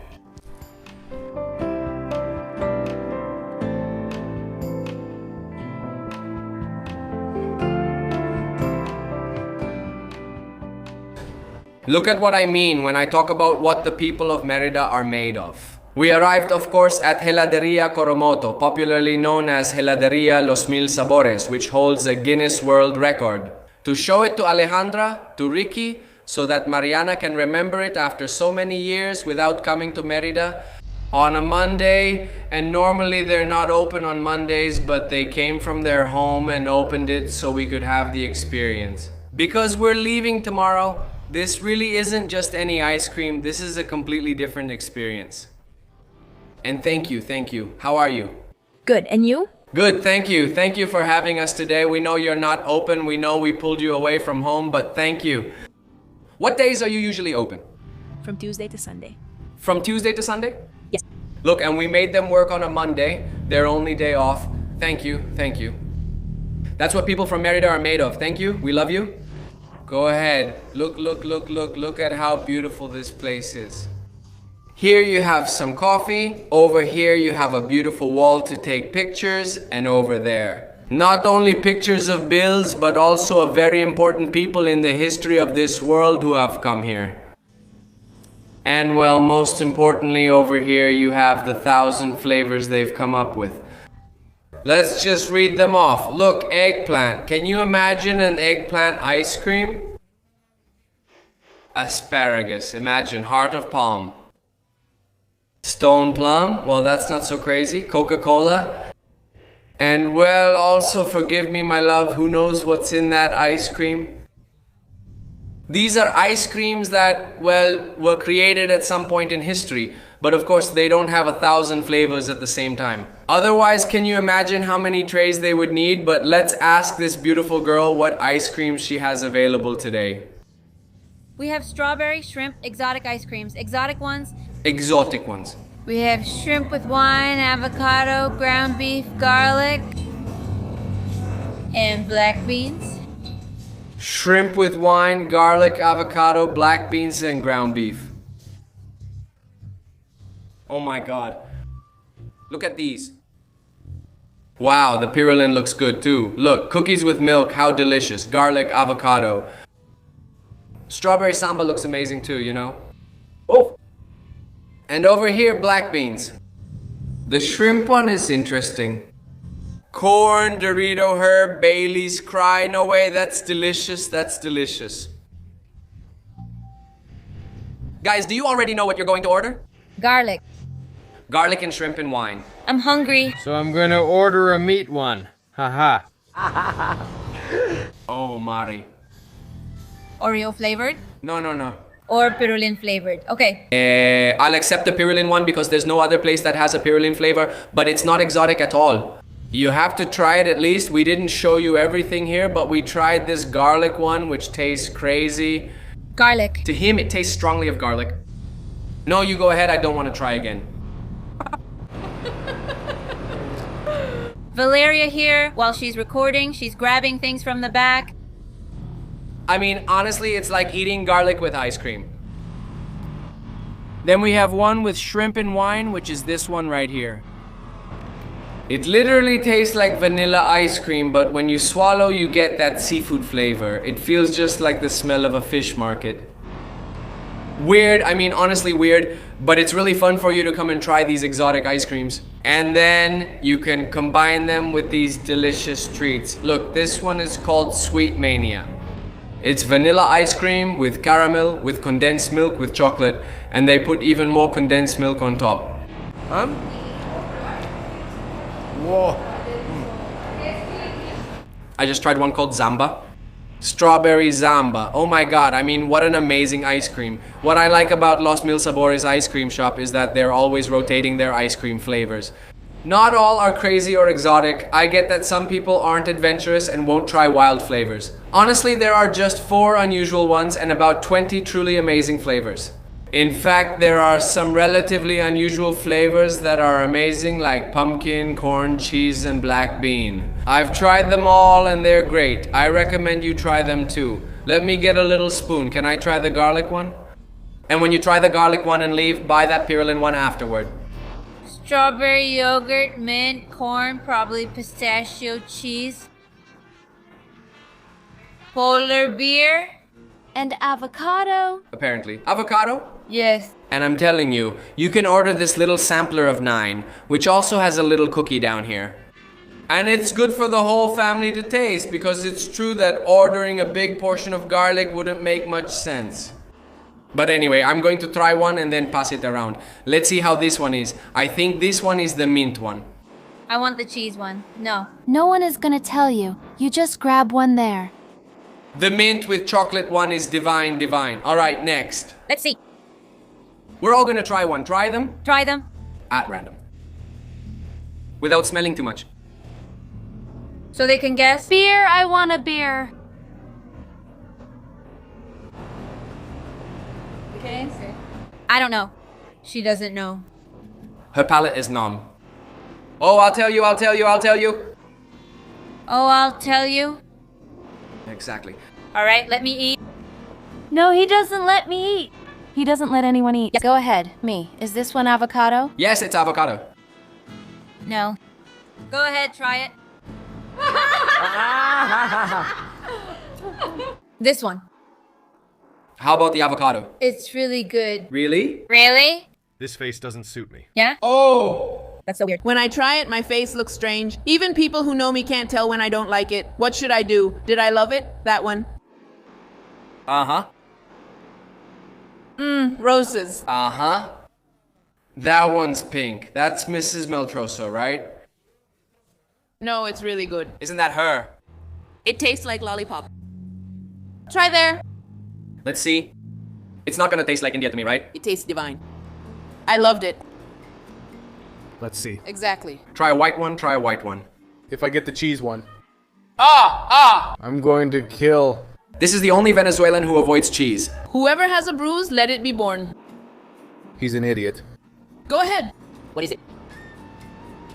[SPEAKER 1] Look at what I mean when I talk about what the people of Mérida are made of. We arrived, of course, at Heladería Coromoto, popularly known as Heladería Los Mil Sabores, which holds a Guinness World Record. To show it to Alejandra, to Ricky, so that Mariana can remember it after so many years without coming to Mérida, on a Monday, and normally they're not open on Mondays, but they came from their home and opened it so we could have the experience. Because we're leaving tomorrow, this really isn't just any ice cream, this is a completely different experience. And thank you. How are you?
[SPEAKER 16] Good, and you?
[SPEAKER 1] Good, thank you. Thank you for having us today. We know you're not open. We know we pulled you away from home, but thank you. What days are you usually open?
[SPEAKER 16] From Tuesday to Sunday.
[SPEAKER 1] From Tuesday to Sunday?
[SPEAKER 16] Yes.
[SPEAKER 1] Look, and we made them work on a Monday, their only day off. Thank you. That's what people from Mérida are made of. Thank you. We love you. Go ahead. Look at how beautiful this place is. Here you have some coffee, over here you have a beautiful wall to take pictures, and over there. Not only pictures of bills, but also of very important people in the history of this world who have come here. And well, most importantly, over here you have the 1,000 flavors they've come up with. Let's just read them off. Look, eggplant. Can you imagine an eggplant ice cream? Asparagus. Imagine heart of palm. Stone plum, well, that's not so crazy. Coca-Cola. And well, also forgive me, my love, who knows what's in that ice cream? These are ice creams that, well, were created at some point in history, but of course they don't have 1,000 flavors at the same time. Otherwise, can you imagine how many trays they would need? But let's ask this beautiful girl what ice creams she has available today.
[SPEAKER 8] We have strawberry, shrimp, exotic ice creams. Exotic ones.
[SPEAKER 2] We have shrimp with wine, avocado, ground beef, garlic, and black beans.
[SPEAKER 1] Shrimp with wine, garlic, avocado, black beans, and ground beef. Oh my God. Look at these. Wow, the pyralin looks good too. Look, cookies with milk, how delicious. Garlic, avocado. Strawberry samba looks amazing too, you know? Oh! And over here, black beans. The shrimp one is interesting. Corn, Dorito, herb, Bailey's, cry. No way, that's delicious, Guys, do you already know what you're going to order?
[SPEAKER 2] Garlic.
[SPEAKER 1] Garlic and shrimp and wine.
[SPEAKER 2] I'm hungry.
[SPEAKER 18] So I'm gonna order a meat one. Haha.
[SPEAKER 1] Oh, Mari.
[SPEAKER 2] Oreo flavored?
[SPEAKER 1] No.
[SPEAKER 2] Or pyrulin flavored. Okay.
[SPEAKER 1] I'll accept the pyrulin one because there's no other place that has a pyrulin flavor, but it's not exotic at all. You have to try it at least. We didn't show you everything here, but we tried this garlic one, which tastes crazy.
[SPEAKER 2] Garlic.
[SPEAKER 1] To him, it tastes strongly of garlic. No, you go ahead. I don't want to try again.
[SPEAKER 2] Valeria here, while she's recording, she's grabbing things from the back.
[SPEAKER 1] I mean, honestly, it's like eating garlic with ice cream. Then we have one with shrimp and wine, which is this one right here. It literally tastes like vanilla ice cream, but when you swallow, you get that seafood flavor. It feels just like the smell of a fish market. Weird, I mean honestly weird, but it's really fun for you to come and try these exotic ice creams. And then you can combine them with these delicious treats. Look, this one is called Sweet Mania. It's vanilla ice cream with caramel, with condensed milk, with chocolate, and they put even more condensed milk on top. Whoa. I just tried one called Zamba. Strawberry Zamba. Oh my god, I mean, what an amazing ice cream. What I like about Los Mil Sabores ice cream shop is that they're always rotating their ice cream flavors. Not all are crazy or exotic. I get that some people aren't adventurous and won't try wild flavors. Honestly, there are just 4 unusual ones and about 20 truly amazing flavors. In fact, there are some relatively unusual flavors that are amazing, like pumpkin, corn, cheese, and black bean. I've tried them all and they're great. I recommend you try them too. Let me get a little spoon. Can I try the garlic one? And when you try the garlic one and leave, buy that pyrrolin one afterward.
[SPEAKER 2] Strawberry yogurt, mint, corn, probably pistachio cheese. Polar beer.
[SPEAKER 8] And avocado.
[SPEAKER 1] Apparently. Avocado?
[SPEAKER 2] Yes.
[SPEAKER 1] And I'm telling you, you can order this little sampler of 9, which also has a little cookie down here. And it's good for the whole family to taste, because it's true that ordering a big portion of garlic wouldn't make much sense. But anyway, I'm going to try one and then pass it around. Let's see how this one is. I think this one is the mint one.
[SPEAKER 8] I want the cheese one. No. No one is gonna tell you. You just grab one there.
[SPEAKER 1] The mint with chocolate one is divine, divine. All right, next.
[SPEAKER 8] Let's see.
[SPEAKER 1] We're all gonna try one. Try them?
[SPEAKER 8] Try them.
[SPEAKER 1] At random. Without smelling too much.
[SPEAKER 2] So they can guess?
[SPEAKER 8] Beer, I want a beer.
[SPEAKER 2] Okay. I don't know. She doesn't know.
[SPEAKER 1] Her palate is numb. Oh, I'll tell you.
[SPEAKER 2] Oh, I'll tell you.
[SPEAKER 1] Exactly.
[SPEAKER 2] All right, let me eat.
[SPEAKER 8] No, he doesn't let me eat. He doesn't let anyone eat. Go ahead. Me. Is this one avocado?
[SPEAKER 1] Yes, it's avocado.
[SPEAKER 2] No. Go ahead, try it. This one.
[SPEAKER 1] How about the avocado?
[SPEAKER 2] It's really good.
[SPEAKER 1] Really?
[SPEAKER 2] Really?
[SPEAKER 9] This face doesn't suit me.
[SPEAKER 2] Yeah?
[SPEAKER 1] Oh!
[SPEAKER 2] That's so weird.
[SPEAKER 10] When I try it, my face looks strange. Even people who know me can't tell when I don't like it. What should I do? Did I love it? That one.
[SPEAKER 1] Uh-huh.
[SPEAKER 10] Roses.
[SPEAKER 1] Uh-huh. That one's pink. That's Mrs. Meltroso, right?
[SPEAKER 10] No, it's really good.
[SPEAKER 1] Isn't that her?
[SPEAKER 10] It tastes like lollipop. Try there.
[SPEAKER 1] Let's see. It's not gonna taste like India to me, right?
[SPEAKER 10] It tastes divine. I loved it.
[SPEAKER 9] Let's see.
[SPEAKER 10] Exactly.
[SPEAKER 1] Try a white one, try a white one.
[SPEAKER 9] If I get the cheese one.
[SPEAKER 1] Ah!
[SPEAKER 9] I'm going to kill.
[SPEAKER 1] This is the only Venezuelan who avoids cheese.
[SPEAKER 10] Whoever has a bruise, let it be born.
[SPEAKER 9] He's an idiot.
[SPEAKER 10] Go ahead. What is it?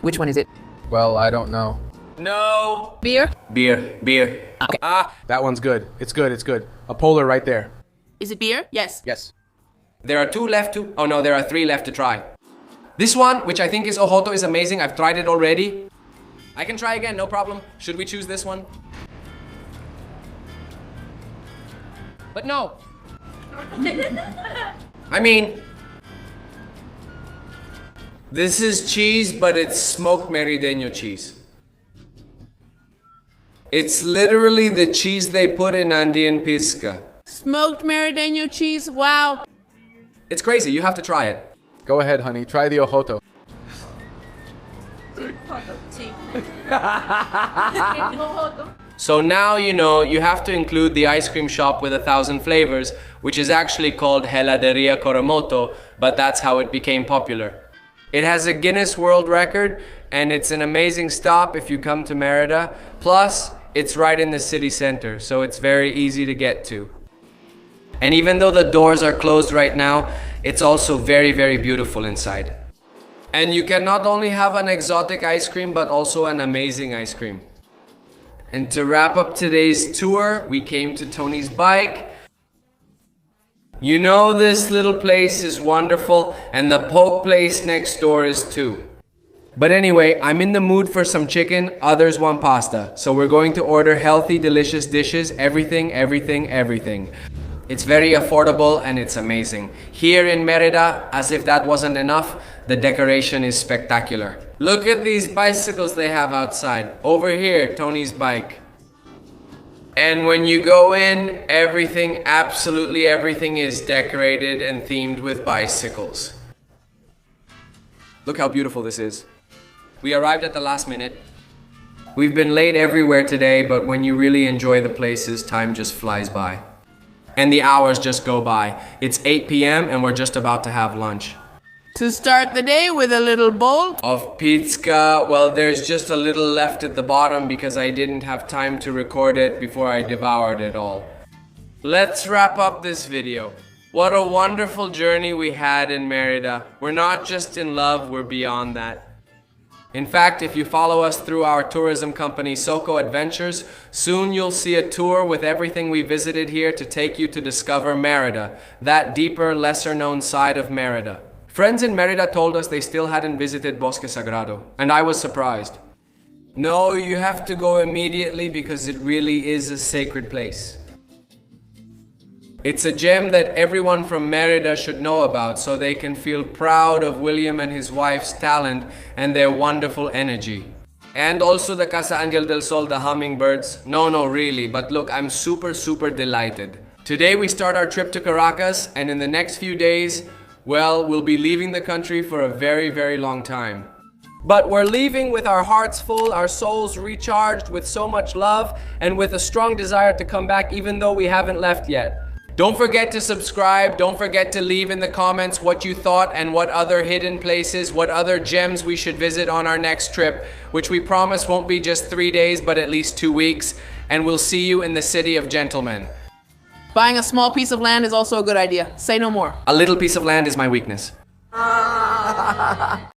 [SPEAKER 10] Which one is it?
[SPEAKER 9] Well, I don't know.
[SPEAKER 1] No!
[SPEAKER 10] Beer?
[SPEAKER 1] Beer.
[SPEAKER 10] Okay.
[SPEAKER 9] That one's good. It's good. A polar right there.
[SPEAKER 10] Is it beer? Yes.
[SPEAKER 9] Yes.
[SPEAKER 1] There are 2 left to... Oh no, there are 3 left to try. This one, which I think is Ojoto, is amazing. I've tried it already. I can try again, no problem. Should we choose this one? But no. I mean... This is cheese, but it's smoked Merideño cheese. It's literally the cheese they put in Andean pizca.
[SPEAKER 10] Smoked Merideño cheese? Wow.
[SPEAKER 1] It's crazy, you have to try it.
[SPEAKER 9] Go ahead, honey. Try the Ojoto.
[SPEAKER 1] So now you know you have to include the ice cream shop with 1,000 flavors, which is actually called Heladería Coromoto, but that's how it became popular. It has a Guinness World Record, and it's an amazing stop if you come to Mérida. Plus, it's right in the city center, so it's very easy to get to. And even though the doors are closed right now, it's also very, very beautiful inside. And you can not only have an exotic ice cream, but also an amazing ice cream. And to wrap up today's tour, we came to Tony's Bike. You know this little place is wonderful, and the poke place next door is too. But anyway, I'm in the mood for some chicken, others want pasta. So we're going to order healthy, delicious dishes, everything. It's very affordable and it's amazing. Here in Mérida, as if that wasn't enough, the decoration is spectacular. Look at these bicycles they have outside. Over here, Tony's bike. And when you go in, everything, absolutely everything is decorated and themed with bicycles. Look how beautiful this is. We arrived at the last minute. We've been late everywhere today, but when you really enjoy the places, time just flies by. And the hours just go by. It's 8 p.m. and we're just about to have lunch.
[SPEAKER 10] To start the day with a little bowl
[SPEAKER 1] of pizza. Well, there's just a little left at the bottom because I didn't have time to record it before I devoured it all. Let's wrap up this video. What a wonderful journey we had in Mérida. We're not just in love, we're beyond that. In fact, if you follow us through our tourism company, Soco Adventures, soon you'll see a tour with everything we visited here to take you to discover Mérida, that deeper, lesser-known side of Mérida. Friends in Mérida told us they still hadn't visited Bosque Sagrado, and I was surprised. No, you have to go immediately because it really is a sacred place. It's a gem that everyone from Mérida should know about so they can feel proud of William and his wife's talent and their wonderful energy. And also the Casa Angel del Sol, the hummingbirds. No, really, but look, I'm super delighted. Today we start our trip to Caracas, and in the next few days, well, we'll be leaving the country for a very long time. But we're leaving with our hearts full, our souls recharged with so much love, and with a strong desire to come back even though we haven't left yet. Don't forget to subscribe, don't forget to leave in the comments what you thought and what other hidden places, what other gems we should visit on our next trip, which we promise won't be just 3 days, but at least 2 weeks, and we'll see you in the City of Gentlemen.
[SPEAKER 10] Buying a small piece of land is also a good idea. Say no more.
[SPEAKER 1] A little piece of land is my weakness.